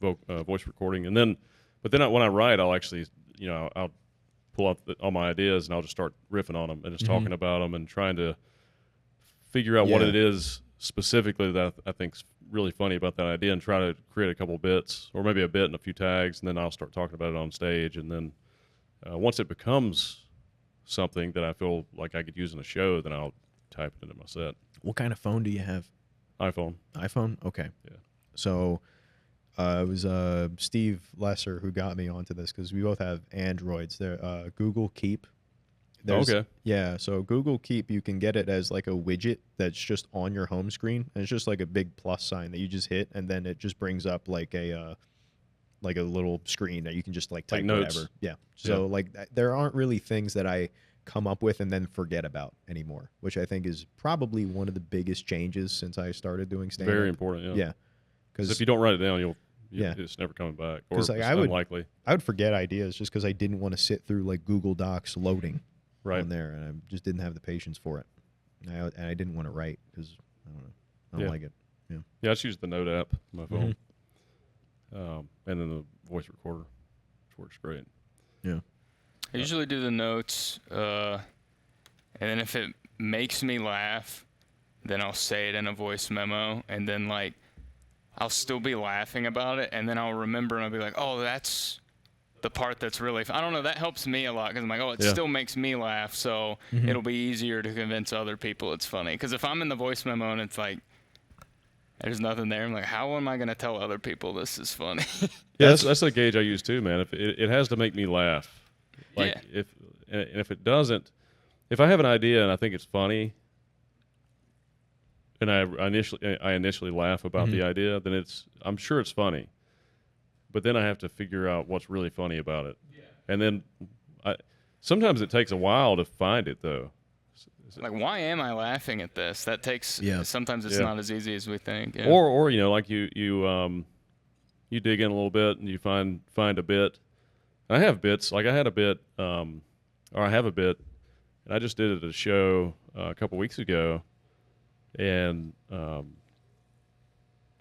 voice recording, and then when I write, I'll actually I'll pull up all my ideas and I'll just start riffing on them and just talking about them and trying to figure out what it is specifically that I think's really funny about that idea and try to create a couple bits or maybe a bit and a few tags, and then I'll start talking about it on stage, and then once it becomes something that I feel like I could use in a show, then I'll type it into my set. What kind of phone do you have? iPhone. Okay. Yeah. So it was Steve Lesser who got me onto this because we both have Androids. They're Google Keep. Okay. Yeah, so Google Keep, you can get it as like a widget that's just on your home screen, and it's just like a big plus sign that you just hit, and then it just brings up like a little screen that you can just like type notes. whatever. Yeah. So like there aren't really things that I come up with and then forget about anymore, which I think is probably one of the biggest changes since I started doing stand-up. Very important. Yeah. Because if you don't write it down, it's never coming back, or like, it's unlikely. I would forget ideas just because I didn't want to sit through like Google Docs loading on there, and I just didn't have the patience for it. And I didn't want to write because I don't like it. Yeah. Yeah, I just use the Note app on my phone, and then the voice recorder, which works great. Yeah. I usually do the notes, and then if it makes me laugh, then I'll say it in a voice memo, and then like I'll still be laughing about it, and then I'll remember and I'll be like, oh, that's the part that's really I don't know, that helps me a lot because I'm like, oh, it still makes me laugh, so it'll be easier to convince other people it's funny. Because if I'm in the voice memo and it's like there's nothing there, I'm like, how am I going to tell other people this is funny? Yeah, that's the gauge I use too, man. If it has to make me laugh. Like if it doesn't, if I have an idea and I think it's funny, and I initially laugh about the idea, then I'm sure it's funny. But then I have to figure out what's really funny about it, and then sometimes it takes a while to find it though. Like, why am I laughing at this? That takes sometimes it's not as easy as we think. Yeah. Or like you dig in a little bit and you find a bit. I have bits, like I had a bit, or I have a bit, and I just did it at a show a couple weeks ago, and at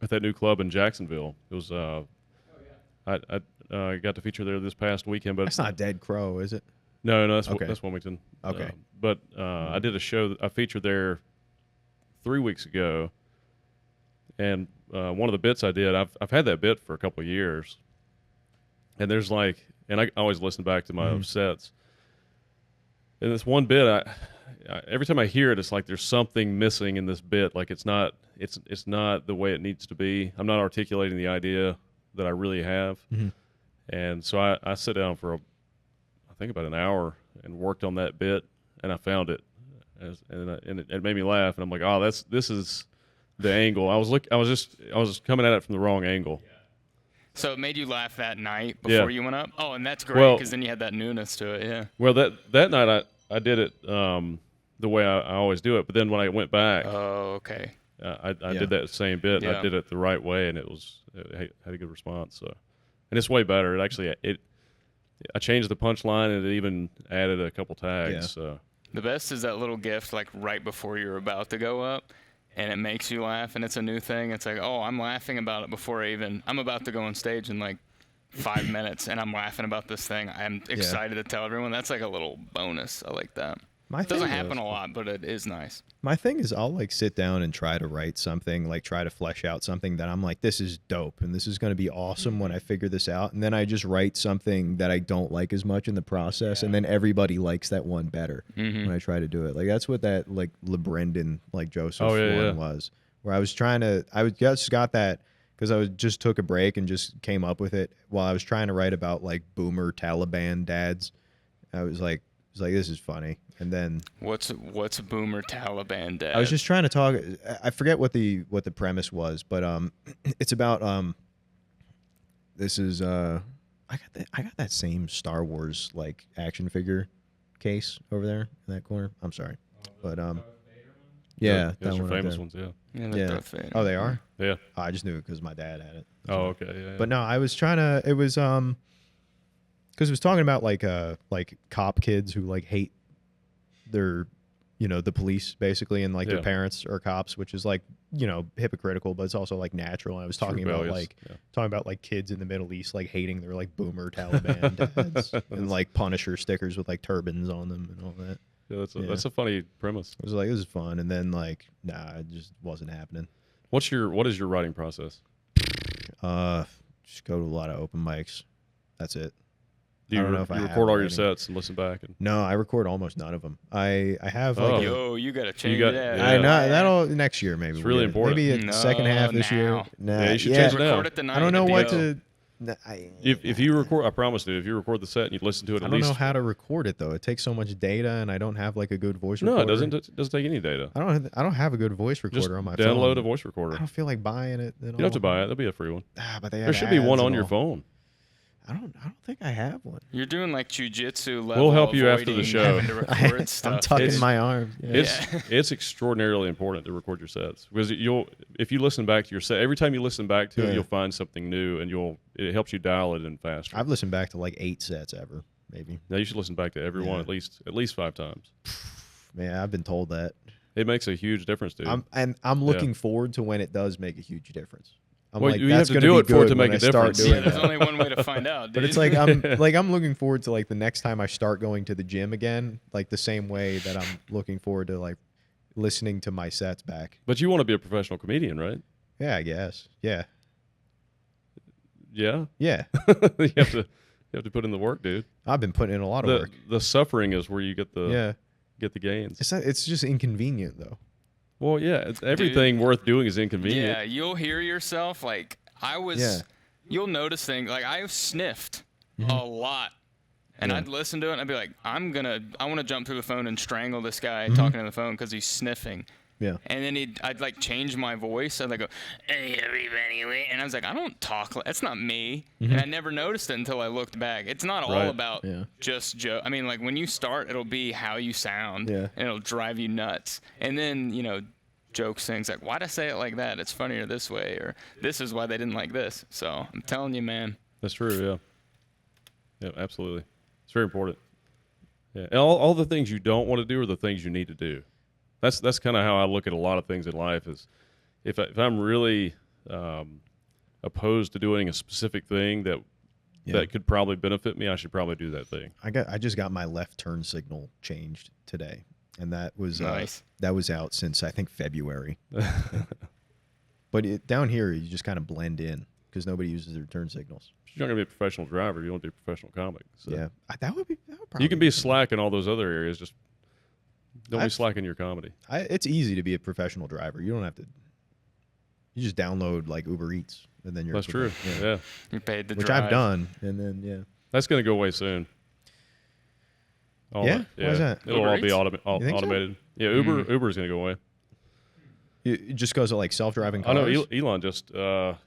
that new club in Jacksonville. It was, I got to feature there this past weekend, but that's not Dead Crow, is it? No, that's Wilmington. Okay, but I did a show. I featured there 3 weeks ago, and one of the bits I did, I've had that bit for a couple of years, and there's like. And I always listen back to my sets. And this one bit, I every time I hear it, it's like there's something missing in this bit. Like it's not the way it needs to be. I'm not articulating the idea that I really have. And so I sit down for I think about an hour and worked on that bit, and I found it, and it made me laugh. And I'm like, oh, this is the angle. I was coming at it from the wrong angle. So it made you laugh that night before you went up? Oh, and that's great because then you had that newness to it, yeah. Well, that night I did it the way I always do it, but then when I went back, okay, I did that same bit, and I did it the right way, and it had a good response. So, and it's way better. It actually I changed the punchline, and it even added a couple tags. Yeah. So the best is that little gift, like right before you're about to go up. And it makes you laugh, and it's a new thing. It's like, oh, I'm laughing about it before I'm about to go on stage in like 5 minutes, and I'm laughing about this thing. I'm excited to tell everyone. That's like a little bonus. I like that. It doesn't happen a lot, but it is nice. My thing is I'll like sit down and try to write something, like try to flesh out something that I'm like, this is dope and this is going to be awesome when I figure this out. And then I just write something that I don't like as much in the process. And then everybody likes that one better when I try to do it. Like that's what that like LeBrendan, like Joseph one was, where I just got that because I just took a break and just came up with it while I was trying to write about like boomer Taliban dads. I was like, this is funny. And then what's a boomer Taliban dad? I was just trying to talk. I forget what the premise was, but it's about this is I got that same Star Wars like action figure case over there in that corner. I'm sorry, but yeah, those are famous ones. Yeah. Oh, they are. Yeah. Oh, I just knew it because my dad had it. Oh, okay. Yeah. But no, I was trying to. It was because it was talking about like cop kids who like hate their the police basically, and like their parents are cops, which is like hypocritical, but it's also like natural. And I was talking about like kids in the Middle East like hating their like boomer Taliban dads and like Punisher stickers with like turbans on them and all that. Yeah, that's a funny premise. I was like, this is fun, and then like it just wasn't happening. What is your writing process? Just go to a lot of open mics. That's it. Do you record all your sets and listen back? No, I record almost none of them. I have like you gotta change that. Yeah. I know that'll next year maybe. It's really important. Maybe the second half this year. Nah, you should change it now. I don't know what to. If you record, I promise you, if you record the set and you listen to it, I don't know how to record it though. It takes so much data, and I don't have like a good voice recorder. No, it doesn't take any data. I don't have a good voice recorder on my phone. Download a voice recorder. I don't feel like buying it. You don't have to buy it. There'll be a free one. But there should be one on your phone. I don't think I have one. You're doing like jujitsu level. We'll help you after the show. I'm tucking my arm. Yeah. It's extraordinarily important to record your sets because if you listen back to your set, every time you listen back to it, you'll find something new, and it helps you dial it in faster. I've listened back to like 8 sets ever, maybe. Now you should listen back to every one at least 5 times. Man, I've been told that. It makes a huge difference, dude. I'm looking forward to when it does make a huge difference. You have to do it for it to make a difference. There's only one way to find out, dude. But it's like I'm looking forward to like the next time I start going to the gym again, like the same way that I'm looking forward to like listening to my sets back. But you want to be a professional comedian, right? Yeah, I guess. Yeah. Yeah. Yeah. You have to put in the work, dude. I've been putting in a lot of work. The suffering is where you get the gains. It's just inconvenient though. Well, yeah, everything worth doing is inconvenient. Yeah, you'll hear yourself like you'll notice things like I've sniffed a lot, and I'd listen to it and I'd be like, I want to jump through the phone and strangle this guy talking on the phone because he's sniffing. Yeah. And then I'd like change my voice. I'd like go, hey everybody, and I was like, I don't talk like that's not me. And I never noticed it until I looked back. It's not all about just joke. I mean, like when you start, it'll be how you sound, and it'll drive you nuts. And then jokes things like, why'd I say it like that? It's funnier this way, or this is why they didn't like this. So I'm telling you, man. That's true. Yeah. Yeah, absolutely. It's very important. Yeah. And all the things you don't want to do are the things you need to do. That's kind of how I look at a lot of things in life. Is if I'm really opposed to doing a specific thing that could probably benefit me, I should probably do that thing. I just got my left turn signal changed today, and that was nice. That was out since I think February. But down here, you just kind of blend in because nobody uses their turn signals. You're not gonna be a professional driver. You don't do professional comic. So. Yeah, that would probably. You can be slack in all those other areas. Just don't be slack in your comedy. It's easy to be a professional driver. You don't have to. You just download like Uber Eats, and then you're. That's true. Yeah. You're paid to drive. Which I've done, and then That's gonna go away soon. Why is that? It'll all be automated. So? Yeah, Uber's gonna go away. It just goes to like self-driving cars. I know Elon just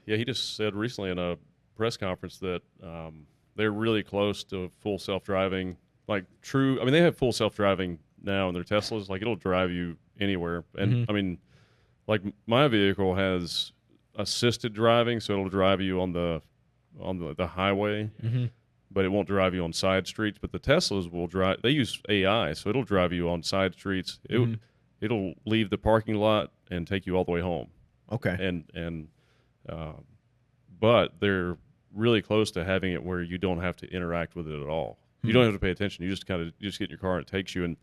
he just said recently in a press conference that they're really close to full self-driving, like true. I mean, they have full self-driving now in their Teslas. Like it'll drive you anywhere, and I mean, like my vehicle has assisted driving, so it'll drive you on the highway, but it won't drive you on side streets. But the Teslas will drive. They use AI, so it'll drive you on side streets. It'll leave the parking lot and take you all the way home. Okay. But they're really close to having it where you don't have to interact with it at all. You don't have to pay attention. You just get in your car and it takes you. And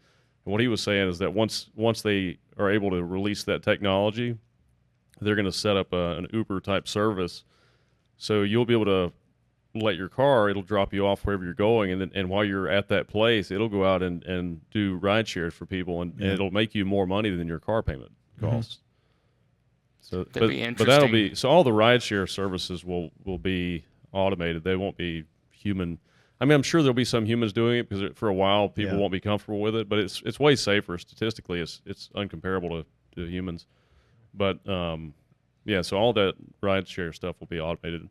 And what he was saying is that once they are able to release that technology, they're going to set up an Uber type service. So you'll be able to let your car, it'll drop you off wherever you're going, and while you're at that place, it'll go out and do ride shares for people, and it'll make you more money than your car payment costs. So, That'd be interesting. But that'll be so. All the ride share services will be automated. They won't be human. I mean, I'm sure there'll be some humans doing it because for a while people won't be comfortable with it. But it's way safer statistically. It's uncomparable to humans. But so all that ride share stuff will be automated.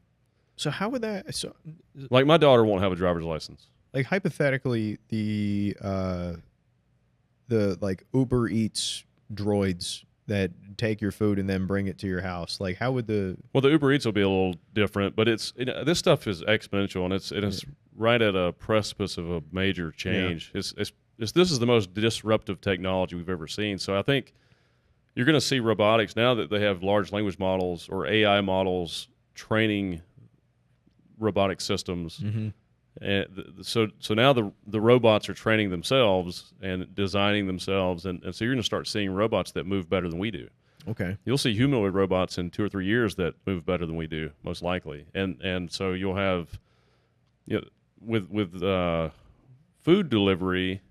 So how would that? So, like my daughter won't have a driver's license. Like hypothetically, the like Uber Eats droids that take your food and then bring it to your house. Like how would the Uber Eats will be a little different, but this stuff is exponential, and it's right at a precipice of a major change. This is the most disruptive technology we've ever seen. So I think you're going to see robotics now that they have large language models or AI models training robotic systems. And so now the robots are training themselves and designing themselves, and so you're going to start seeing robots that move better than we do. Okay. You'll see humanoid robots in 2 or 3 years that move better than we do, most likely. And so you'll have, with food delivery,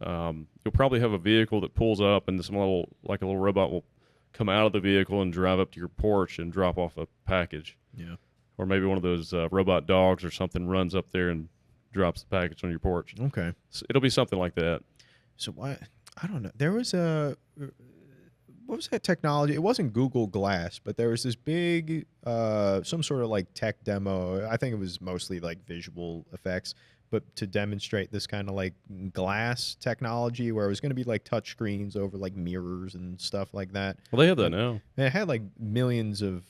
you'll probably have a vehicle that pulls up, and a little robot will come out of the vehicle and drive up to your porch and drop off a package. Yeah. Or maybe one of those robot dogs or something runs up there and drops the package on your porch. Okay. So it'll be something like that. So what? I don't know. There was what was that technology? It wasn't Google Glass, but there was this big, some sort of like tech demo. I think it was mostly like visual effects, but to demonstrate this kind of like glass technology where it was going to be like touch screens over like mirrors and stuff like that. Well, they have that now. And it had like millions of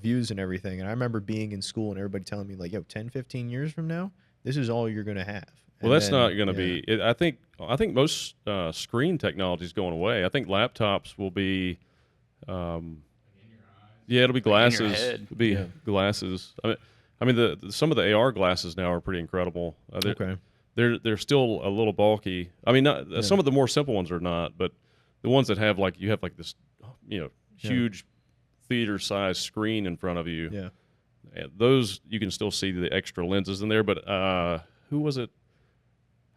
views and everything. And I remember being in school and everybody telling me like, yo, 10, 15 years from now, this is all you're going to have. Well, that's not going to be. I think most screen technology is going away. I think laptops will be. It'll be glasses. It'll be glasses. I mean, some of the AR glasses now are pretty incredible. They're still a little bulky. I mean, some of the more simple ones are not, but the ones that have like this, huge theater-sized screen in front of you. Yeah. And those you can still see the extra lenses in there. But who was it?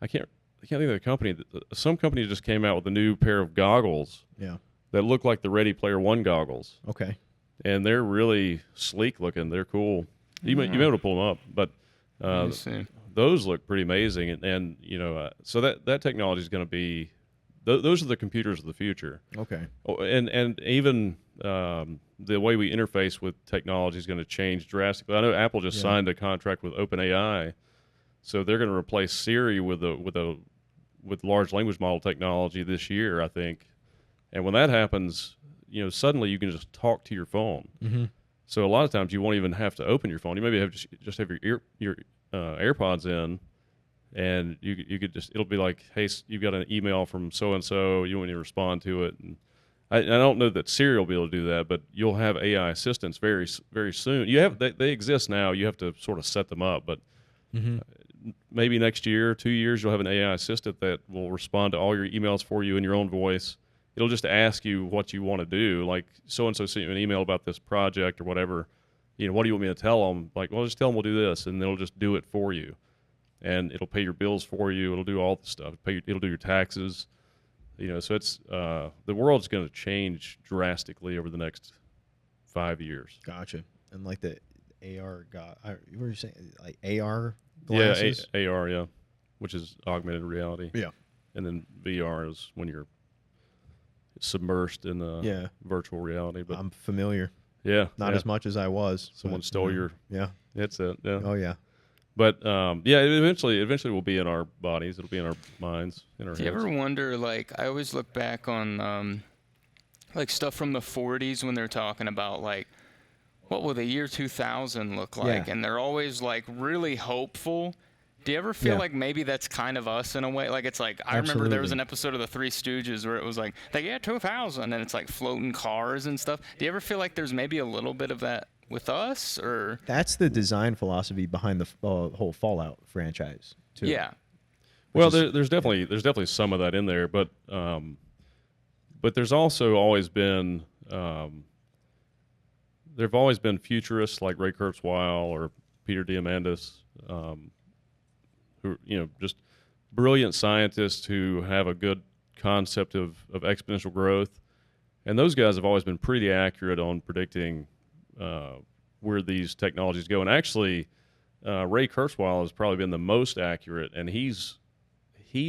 I can't think of the company. Some company just came out with a new pair of goggles. Yeah. That look like the Ready Player One goggles. Okay. And they're really sleek looking. They're cool. You may be able to pull them up, but those look pretty amazing. And so that technology is going to be. Those are the computers of the future. Okay. Oh, and even the way we interface with technology is going to change drastically. I know Apple just signed a contract with OpenAI, so they're going to replace Siri with large language model technology this year, I think. And when that happens, suddenly you can just talk to your phone. Mm-hmm. So a lot of times you won't even have to open your phone. You maybe just have your AirPods in. And you could it'll be like, hey, you've got an email from so-and-so, you want me to respond to it. And I don't know that Siri will be able to do that, but you'll have AI assistants very, very soon. They exist now. You have to sort of set them up, but maybe next year, 2 years, you'll have an AI assistant that will respond to all your emails for you in your own voice. It'll just ask you what you want to do, like so-and-so sent you an email about this project or whatever. What do you want me to tell them? Like, well, just tell them we'll do this, and it'll just do it for you. And it'll pay your bills for you. It'll do all the stuff. It'll do your taxes. So it's the world's going to change drastically over the next 5 years. Gotcha. And like the AR, what were you saying? Like AR glasses? Yeah, AR, which is augmented reality. Yeah. And then VR is when you're submersed in virtual reality. But I'm familiar. Yeah. Not as much as I was. Someone stole your headset. Yeah. Oh, yeah. But eventually we'll be in our bodies. It'll be in our minds, in our heads. Do you ever wonder? Like, I always look back on like stuff from the 40s when they're talking about like what will the year 2000 look like, and they're always like really hopeful. Do you ever feel like maybe that's kind of us in a way? Like it's like I remember there was an episode of the Three Stooges where it was like 2000, and it's like floating cars and stuff. Do you ever feel like there's maybe a little bit of that with us, or that's the design philosophy behind the whole Fallout franchise too? Yeah. Well, there's definitely some of that in there, but there's also always been there've always been futurists like Ray Kurzweil or Peter Diamandis, who just brilliant scientists who have a good concept of exponential growth, and those guys have always been pretty accurate on predicting where these technologies go. And actually, Ray Kurzweil has probably been the most accurate, and he's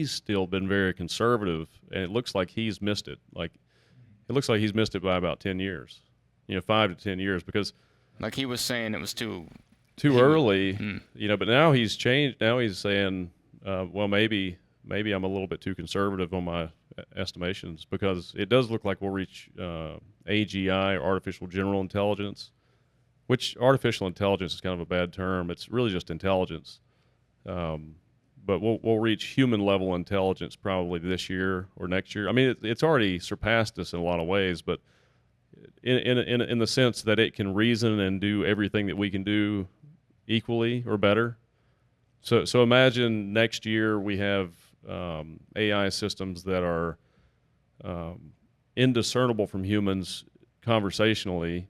still been very conservative, and it looks like he's missed it. Like, it looks like he's missed it by about 10 years, 5 to 10 years, because like he was saying it was too early, but now he's changed. Now he's saying, well, maybe I'm a little bit too conservative on my estimations, because it does look like we'll reach AGI, artificial general intelligence, which artificial intelligence is kind of a bad term. It's really just intelligence. But we'll reach human level intelligence probably this year or next year. I mean, it's already surpassed us in a lot of ways, but in the sense that it can reason and do everything that we can do equally or better. So imagine next year we have AI systems that are indiscernible from humans conversationally,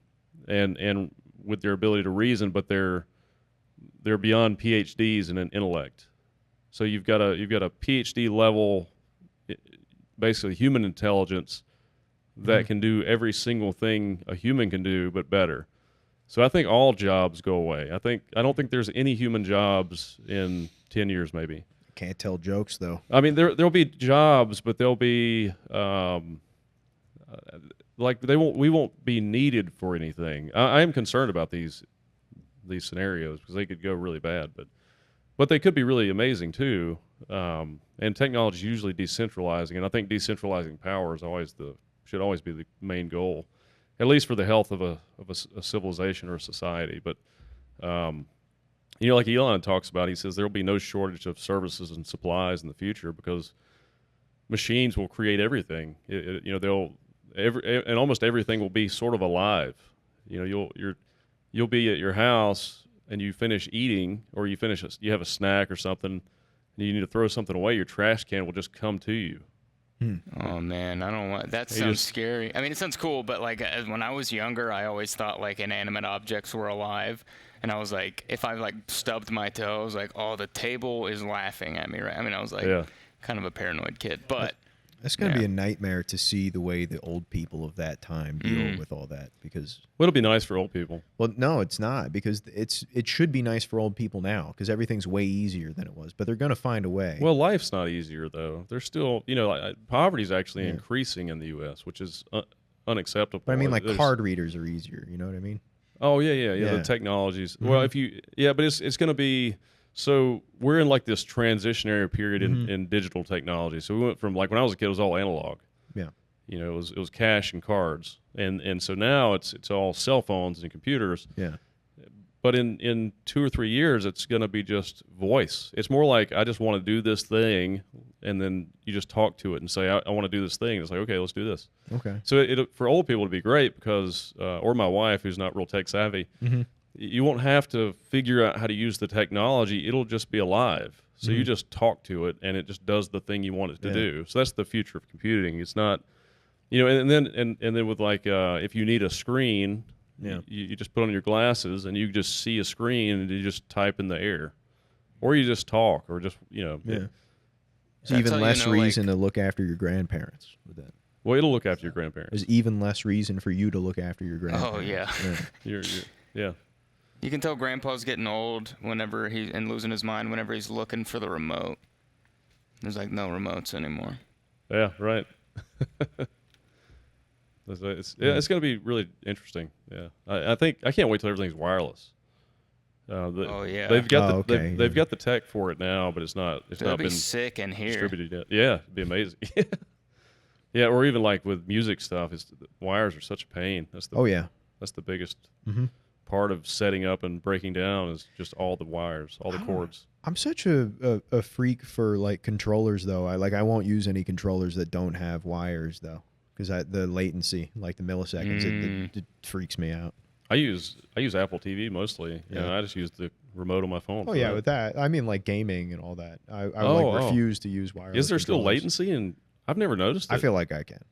and with their ability to reason, but they're beyond PhDs in an intellect. So you've got a PhD level, basically human intelligence that can do every single thing a human can do, but better. So I think all jobs go away. I don't think there's any human jobs in 10 years, maybe. Can't tell jokes though. I mean, there'll be jobs, but they'll be we won't be needed for anything. I am concerned about these scenarios because they could go really bad, but they could be really amazing too. And technology is usually decentralizing, and I think decentralizing power is should always be the main goal, at least for the health of a civilization or a society. But like Elon talks about, he says there will be no shortage of services and supplies in the future because machines will create everything. And almost everything will be sort of alive. You'll be at your house and you finish eating, or you have a snack or something, and you need to throw something away. Your trash can will just come to you. Oh man, I don't want that. Sounds scary. I mean, it sounds cool, but like when I was younger, I always thought like inanimate objects were alive, and I was like, if I like stubbed my toe, I was like, oh, the table is laughing at me, right? I mean, I was like kind of a paranoid kid, but that's going to be a nightmare to see the way the old people of that time deal with all that, because it'll be nice for old people. Well, no, it's not, because it should be nice for old people now because everything's way easier than it was, but they're going to find a way. Well, life's not easier though. There's still, poverty is actually increasing in the U.S., which is unacceptable. But I mean, like card readers are easier. You know what I mean? Oh yeah. The technologies. Well, but it's going to be. So we're in like this transitionary period in digital technology. So we went from, like, when I was a kid, it was all analog. Yeah. It was cash and cards, and so now it's all cell phones and computers. Yeah. But in 2 or 3 years, it's going to be just voice. It's more like, I just want to do this thing, and then you just talk to it and say, I want to do this thing. And it's like, okay, let's do this. Okay. So for old people it'd be great because, or my wife who's not real tech savvy. You won't have to figure out how to use the technology. It'll just be alive. So you just talk to it, and it just does the thing you want it to do. So that's the future of computing. It's not, and then with like, if you need a screen, you just put on your glasses, and you just see a screen, and you just type in the air, or you just talk, or just There's even less reason to look after your grandparents with that. Well, it'll look after your grandparents. There's even less reason for you to look after your grandparents. Oh yeah. Yeah. You can tell Grandpa's getting old and losing his mind whenever he's looking for the remote. There's like no remotes anymore. Yeah, right. It's going to be really interesting. Yeah, I can't wait till everything's wireless. They've got they've got the tech for it now, but it's not been sick in here distributed yet. Yeah, it'd be amazing. Yeah, or even like with music stuff, the wires are such a pain. That's the biggest part of setting up and breaking down is just all the wires, all the cords. I'm such a freak for like controllers though. I won't use any controllers that don't have wires though, because the latency, like the milliseconds, it freaks me out. I use Apple TV mostly. I just use remote on my phone. Oh for yeah, that. with that, I mean like gaming and all that. I Oh. refuse to use wireless. Is there still controllers. latency? And I've never noticed it. I feel like I can.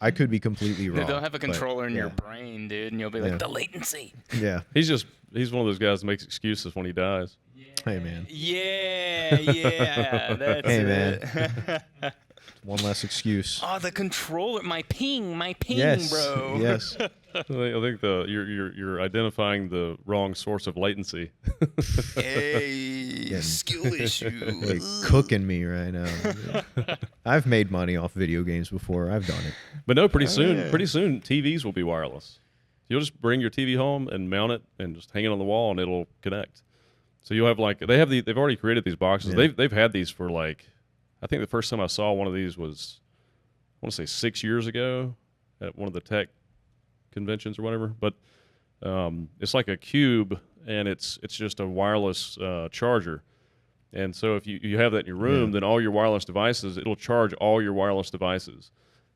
I could be completely wrong. They'll have a but, controller in your yeah. brain, dude, and you'll be like, the latency. Yeah. He's one of those guys that makes excuses when he dies. Hey man. Yeah, that's Hey, it. One less excuse. Oh, the controller, my ping, Yes. bro. Yes. I think you're identifying the wrong source of latency. Hey, skill issue. Like cooking me right now. I've made money off video games before. I've done it. But no, pretty soon TVs will be wireless. You'll just bring your TV home and mount it and just hang it on the wall and it'll connect. So you'll have they've already created these boxes. Yeah. They've had these for I think the first time I saw one of these was I want to say 6 years ago at one of the tech conventions or whatever. But it's like a cube and it's just a wireless charger. And so if you have that in your room, then all your wireless devices, it'll charge all your wireless devices.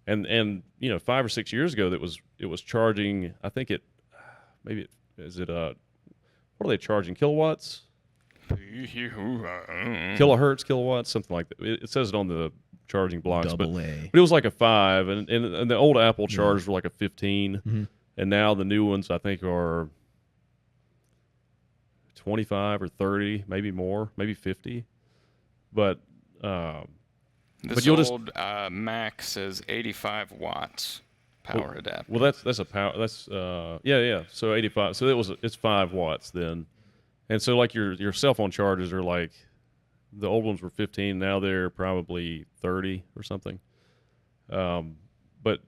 And 5 or 6 years ago it was charging, I think what are they charging, kilowatts? Kilohertz, kilowatts, something like that. It says it on the charging blocks. AA. But it was like a 5, and the old Apple chargers were like a 15, Mm-hmm. and now the new ones I think are 25 or 30, maybe more, maybe 50. But This you'll old Mac says 85 watts power adapter. Well, that's a power. That's yeah. So 85. So it's 5 watts then, and so like your cell phone chargers are like the old ones were 15. Now they're probably 30 or something. But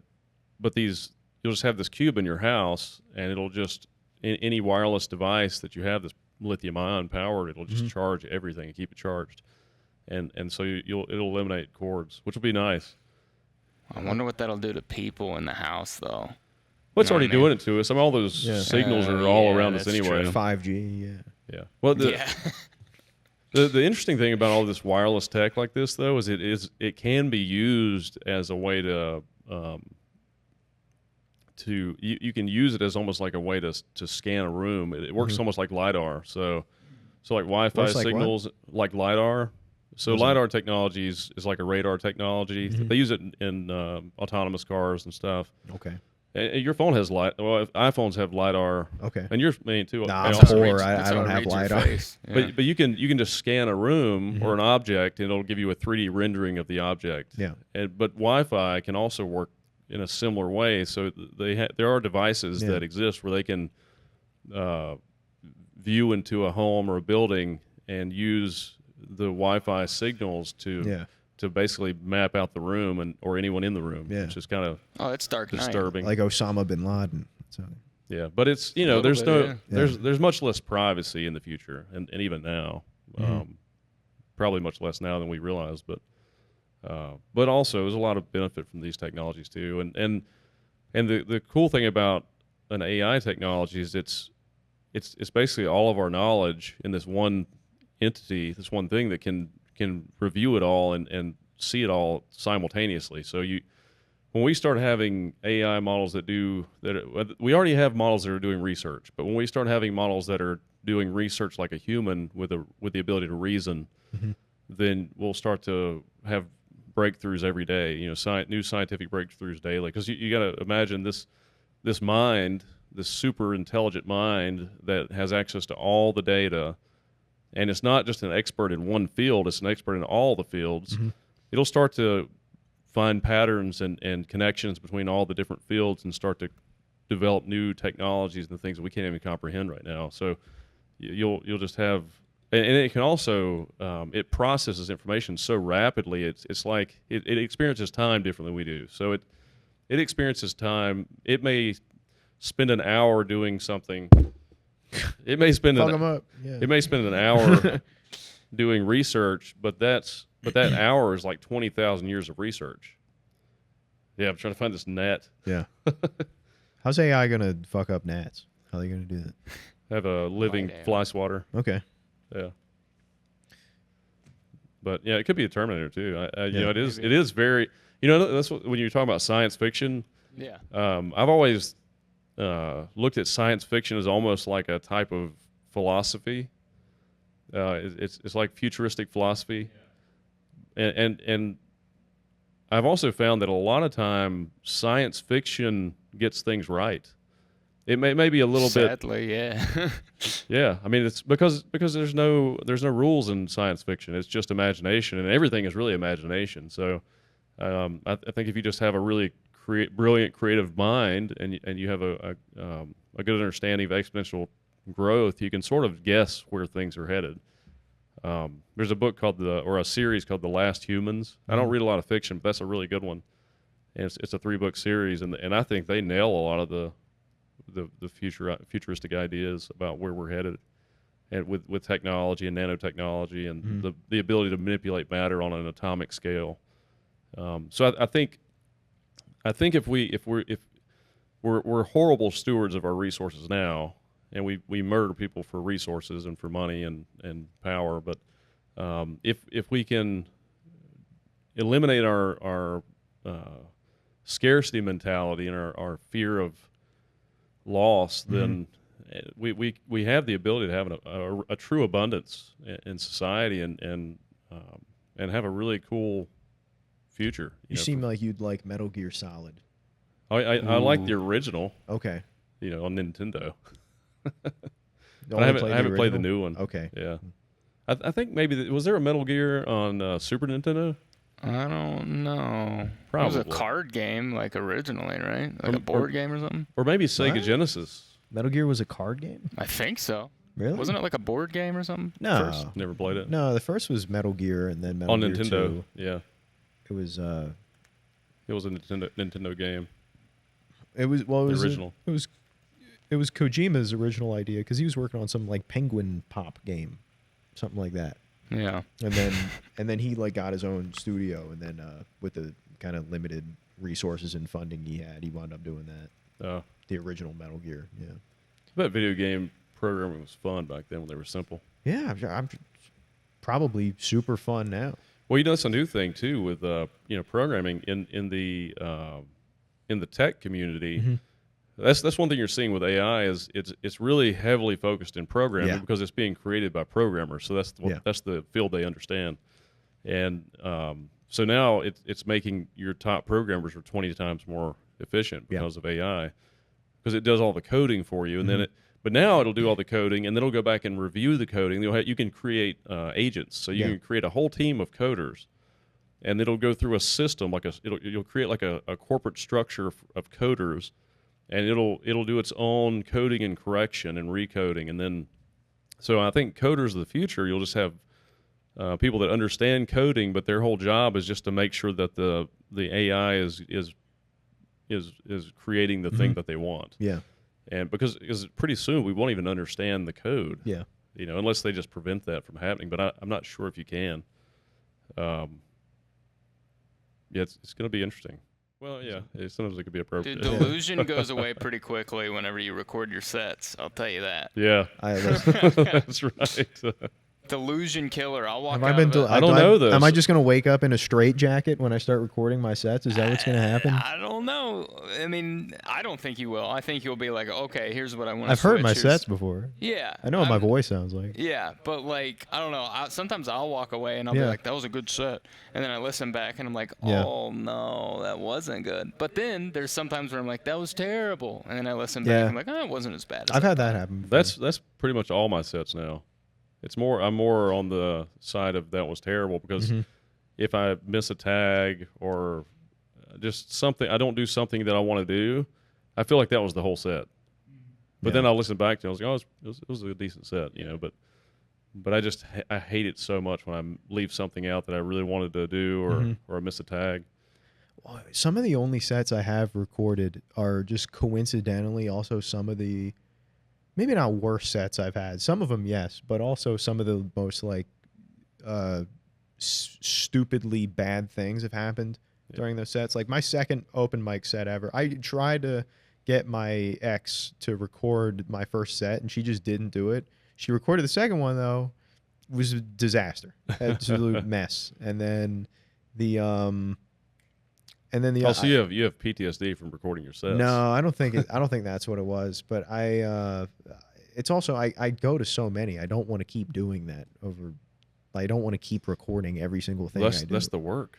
these you'll just have this cube in your house, and it'll just any wireless device that you have that's lithium-ion powered, it'll just charge everything and keep it charged, and so it'll eliminate cords, which will be nice. I wonder what that'll do to people in the house, though. Well, it's already doing it to us. I mean, all those signals are all around us that's anyway. true. 5G. Yeah. Well, the interesting thing about all this wireless tech like this, though, is it can be used as a way to you can use it as almost like a way to scan a room. It works almost like LiDAR. So like Wi-Fi Works like signals, like LiDAR. So LiDAR technology is like a radar technology. They use it in autonomous cars and stuff. Okay. And your phone has iPhones have LiDAR. Okay. And yours may too. Nah, they I'm also- poor. I don't have LiDAR. But you can just scan a room or an object, and it'll give you a 3D rendering of the object. Yeah. But Wi-Fi can also work in a similar way. So there are devices that exist where they can view into a home or a building and use the Wi-Fi signals to basically map out the room or anyone in the room, which is kind of it's dark disturbing. Like Osama bin Laden. So. Yeah, but it's there's much less privacy in the future, and even now, probably much less now than we realize. But also there's a lot of benefit from these technologies too, and the cool thing about an AI technology is it's basically all of our knowledge in this one entity, this one thing that can review it all and see it all simultaneously. So when we start having AI models we already have models that are doing research, but when we start having models that are doing research like a human with the ability to reason, then we'll start to have breakthroughs every day. New scientific breakthroughs daily. Because you got to imagine this mind, this super intelligent mind that has access to all the data, and it's not just an expert in one field; it's an expert in all the fields. It'll start to find patterns and connections between all the different fields and start to develop new technologies and things that we can't even comprehend right now. So you'll just have, and it can also it processes information so rapidly. It's like it experiences time differently than we do. So it experiences time. It may spend an hour doing something. It may spend It may spend an hour doing research, but that hour is like 20,000 years of research. Yeah, I'm trying to find this net. Yeah. How's AI gonna fuck up gnats? How are they gonna do that? Have a living fly swatter. Okay. Yeah. But yeah, it could be a Terminator too. It is very. That's when you're talking about science fiction. Yeah. I've always looked at science fiction as almost like a type of philosophy. It's like futuristic philosophy, and I've also found that a lot of time science fiction gets things right. It may be a little Sadly, yeah. yeah. I mean, it's because there's no rules in science fiction. It's just imagination, and everything is really imagination. So I think if you just have a really brilliant creative mind, and you have a good understanding of exponential growth, you can sort of guess where things are headed. There's a book or a series called The Last Humans. I don't read a lot of fiction, but that's a really good one. And it's a 3-book series, and I think they nail a lot of the futuristic ideas about where we're headed, and with technology and nanotechnology and the ability to manipulate matter on an atomic scale. So I think if we're horrible stewards of our resources now, and we murder people for resources and for money and power, but if we can eliminate our scarcity mentality and our fear of loss, then we have the ability to have a true abundance in society and have a really cool future. You seem like you'd like Metal Gear Solid. I like the original. Okay. On Nintendo. But I haven't played the new one. Okay. Yeah. I think maybe was there a Metal Gear on Super Nintendo? I don't know. Probably. It was a card game, like originally, right? Like a board game or something? Or maybe Sega What? Genesis. Metal Gear was a card game? I think so. Really? Wasn't it like a board game or something? No. First, never played it. No, the first was Metal Gear, and then Metal On Gear Nintendo. 2. Yeah. It was It was a Nintendo game. It was original. It was Kojima's original idea because he was working on some like Penguin Pop game, something like that. Yeah. And then he like got his own studio, and then with the kind of limited resources and funding he had, he wound up doing that. The original Metal Gear. Yeah. I bet video game programming was fun back then when they were simple. Yeah, I'm probably super fun now. Well, that's a new thing too with programming in the tech community. Mm-hmm. That's one thing you're seeing with AI is it's really heavily focused in programming because it's being created by programmers. So that's the field they understand, and so now it's making your top programmers are 20 times more efficient because of AI, because it does all the coding for you, and then but now it'll do all the coding, and then it'll go back and review the coding. You can create agents, so you can create a whole team of coders, and it'll go through a system you'll create like a corporate structure of coders. And it'll do its own coding and correction and recoding, and then, so I think coders of the future, you'll just have people that understand coding, but their whole job is just to make sure that the AI is creating the thing that they want. Yeah. And because pretty soon we won't even understand the code. Yeah. Unless they just prevent that from happening. But I'm not sure if you can. It's going to be interesting. Well, yeah, sometimes it could be appropriate. Dude, delusion goes away pretty quickly whenever you record your sets. I'll tell you that. Yeah, that's right. Delusion killer. I'll walk I out. I don't know this. Am I just going to wake up in a straitjacket when I start recording my sets? Is that what's going to happen? I don't know. I mean, I don't think you will. I think you'll be like, okay, here's what I want to I've heard my sets before. Yeah. I know what my voice sounds like. Yeah, but like, I don't know. Sometimes I'll walk away and I'll be like, that was a good set. And then I listen back and I'm like, oh, no, that wasn't good. But then there's sometimes where I'm like, that was terrible. And then I listen back and I'm like, oh, it wasn't as bad as I've had that happen before. That's pretty much all my sets now. I'm more on the side of that was terrible because if I miss a tag or just something, I don't do something that I want to do, I feel like that was the whole set. But then I'll listen back to it, I was like, it was a decent set, but I hate it so much when I leave something out that I really wanted to do or I miss a tag. Well, some of the only sets I have recorded are just coincidentally also some of the maybe not worst sets I've had. Some of them, yes, but also some of the most like stupidly bad things have happened during those sets. Like my second open mic set ever, I tried to get my ex to record my first set, and she just didn't do it. She recorded the second one though. It was a disaster, absolute mess. And then the so you have PTSD from recording your sets. No, I don't think that's what it was. But it's also I go to so many. I don't want to keep doing that over. I don't want to keep recording every single thing I do. That's the work.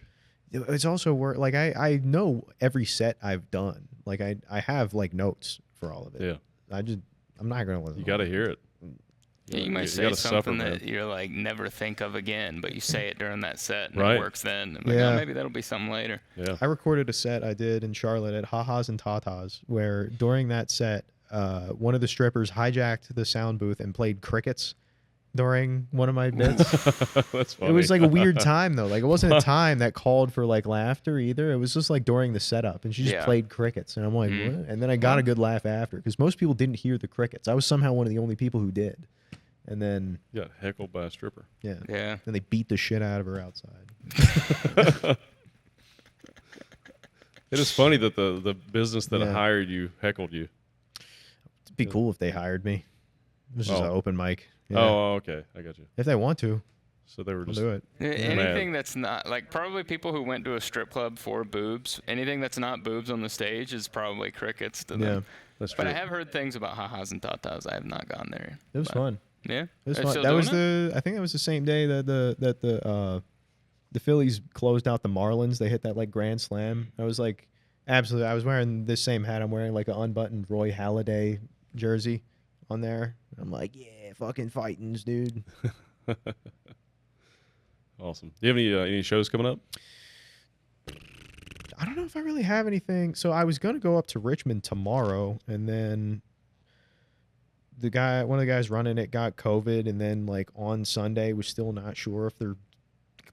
It's also work. Like I know every set I've done. Like I have like notes for all of it. Yeah. I'm not gonna listen. You got to hear it. Yeah, you might say gotta something suffer, that you're like never think of again, but you say it during that set and Right. it works then. I'm like, Yeah. oh, maybe that'll be something later. Yeah. I recorded a set I did in Charlotte at Ha-Ha's and Tatas, where during that set, one of the strippers hijacked the sound booth and played crickets during one of my bits. That's funny. It was like a weird time though. Like it wasn't a time that called for like laughter either. It was just like during the setup, and she just Yeah. played crickets, and I'm like, what? And then I got a good laugh after because most people didn't hear the crickets. I was somehow one of the only people who did. And then You got heckled by a stripper. yeah, Yeah. then they beat the shit out of her outside. It is funny that the business that Yeah. hired you heckled you. It'd be cool if they hired me. It was just Oh. an open mic. Yeah. Oh, okay. I got you. If they want to, So they were I'll just do it. Anything that's not like probably people who went to a strip club for boobs. Anything that's not boobs on the stage is probably crickets to them. Yeah, That's But true. I have heard things about ha-has and tatas. I have not gone there. it was But- fun. Yeah. It was Are they fun. still That was doing it? I think that was the same day that the Phillies closed out the Marlins. They hit that like grand slam. I was like, absolutely. I was wearing this same hat. I'm wearing like an unbuttoned Roy Halladay jersey on there. I'm like, yeah, fucking fightins, dude. Awesome. Do you have any shows coming up? I don't know if I really have anything. So I was gonna go up to Richmond tomorrow, and then one of the guys running it got COVID, and then like on Sunday was still not sure if they're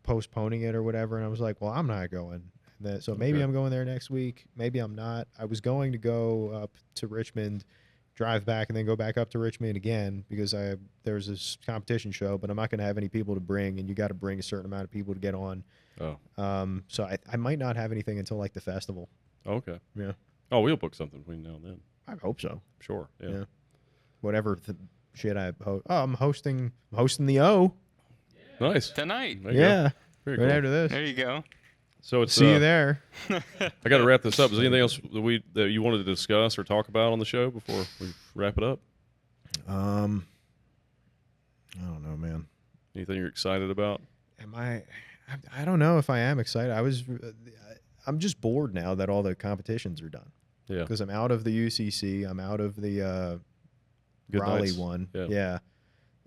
postponing it or whatever. And I was like, well, I'm not going. And then, so maybe Okay. I'm going there next week. Maybe I'm not. I was going to go up to Richmond, drive back, and then go back up to Richmond again because there's this competition show, but I'm not going to have any people to bring, and you got to bring a certain amount of people to get on. Oh. So I might not have anything until like the festival. Okay. Yeah, Oh, we'll book something between now and then. I hope so. Sure. Yeah. Yeah. Whatever shit I'm hosting the O. Nice. Tonight. There you go. Yeah, Very right cool. after this. There you go. So it's See you there. I got to wrap this up. Is there anything else that you wanted to discuss or talk about on the show before we wrap it up? I don't know, man. Anything you're excited about? I don't know if I am excited. I'm just bored now that all the competitions are done. Yeah. Because I'm out of the UCC. I'm out of the Good Raleigh nights. one. Yeah. Yeah.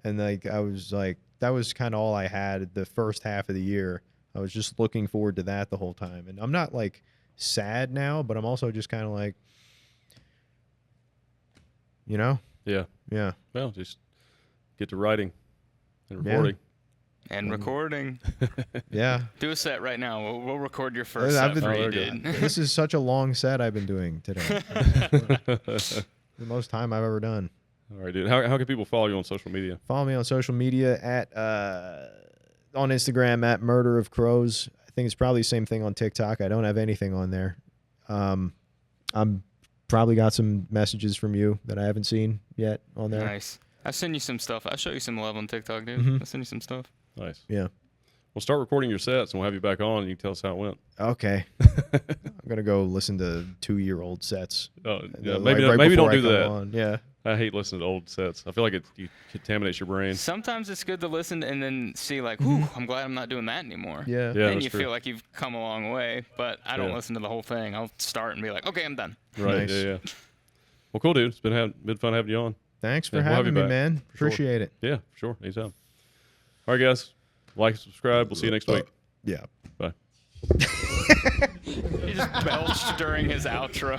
And like I was like, that was kind of all I had the first half of the year. I was just looking forward to that the whole time. And I'm not like sad now, but I'm also just kind of like, you know? Yeah. Yeah. Well, just get to writing and Yeah. recording. And recording. Yeah. Do a set right now. We'll record your first I've set been- for you, Oh, there you dude. This is such a long set I've been doing today. The most time I've ever done. All right, dude. How can people follow you on social media? Follow me on social media at on Instagram at Murder of Crows. I think it's probably the same thing on TikTok. I don't have anything on there. I'm probably got some messages from you that I haven't seen yet on there. Nice. I'll send you some stuff. I'll show you some love on TikTok, dude. Mhm. I'll send you some stuff. Nice. Yeah. We'll start recording your sets, and we'll have you back on, and you can tell us how it went. Okay. I'm gonna go listen to 2-year-old sets. Oh, yeah, Like, maybe right maybe before don't I do come that. on. Yeah. I hate listening to old sets. I feel like it contaminates your brain. Sometimes it's good to listen and then see like, whew, I'm glad I'm not doing that anymore. Yeah. Yeah, Then that's you true. feel like you've come a long way, but I don't Yeah. listen to the whole thing. I'll start and be like, okay, I'm done. Right. Nice. Yeah. Well, cool, dude. It's been fun having you on. Thanks for Yeah, we'll have having you me, back, man. for sure. Appreciate it. Yeah, for sure. Anytime. All right, guys. Like, subscribe. We'll see you next week. Yeah. Bye. He just belched during his outro.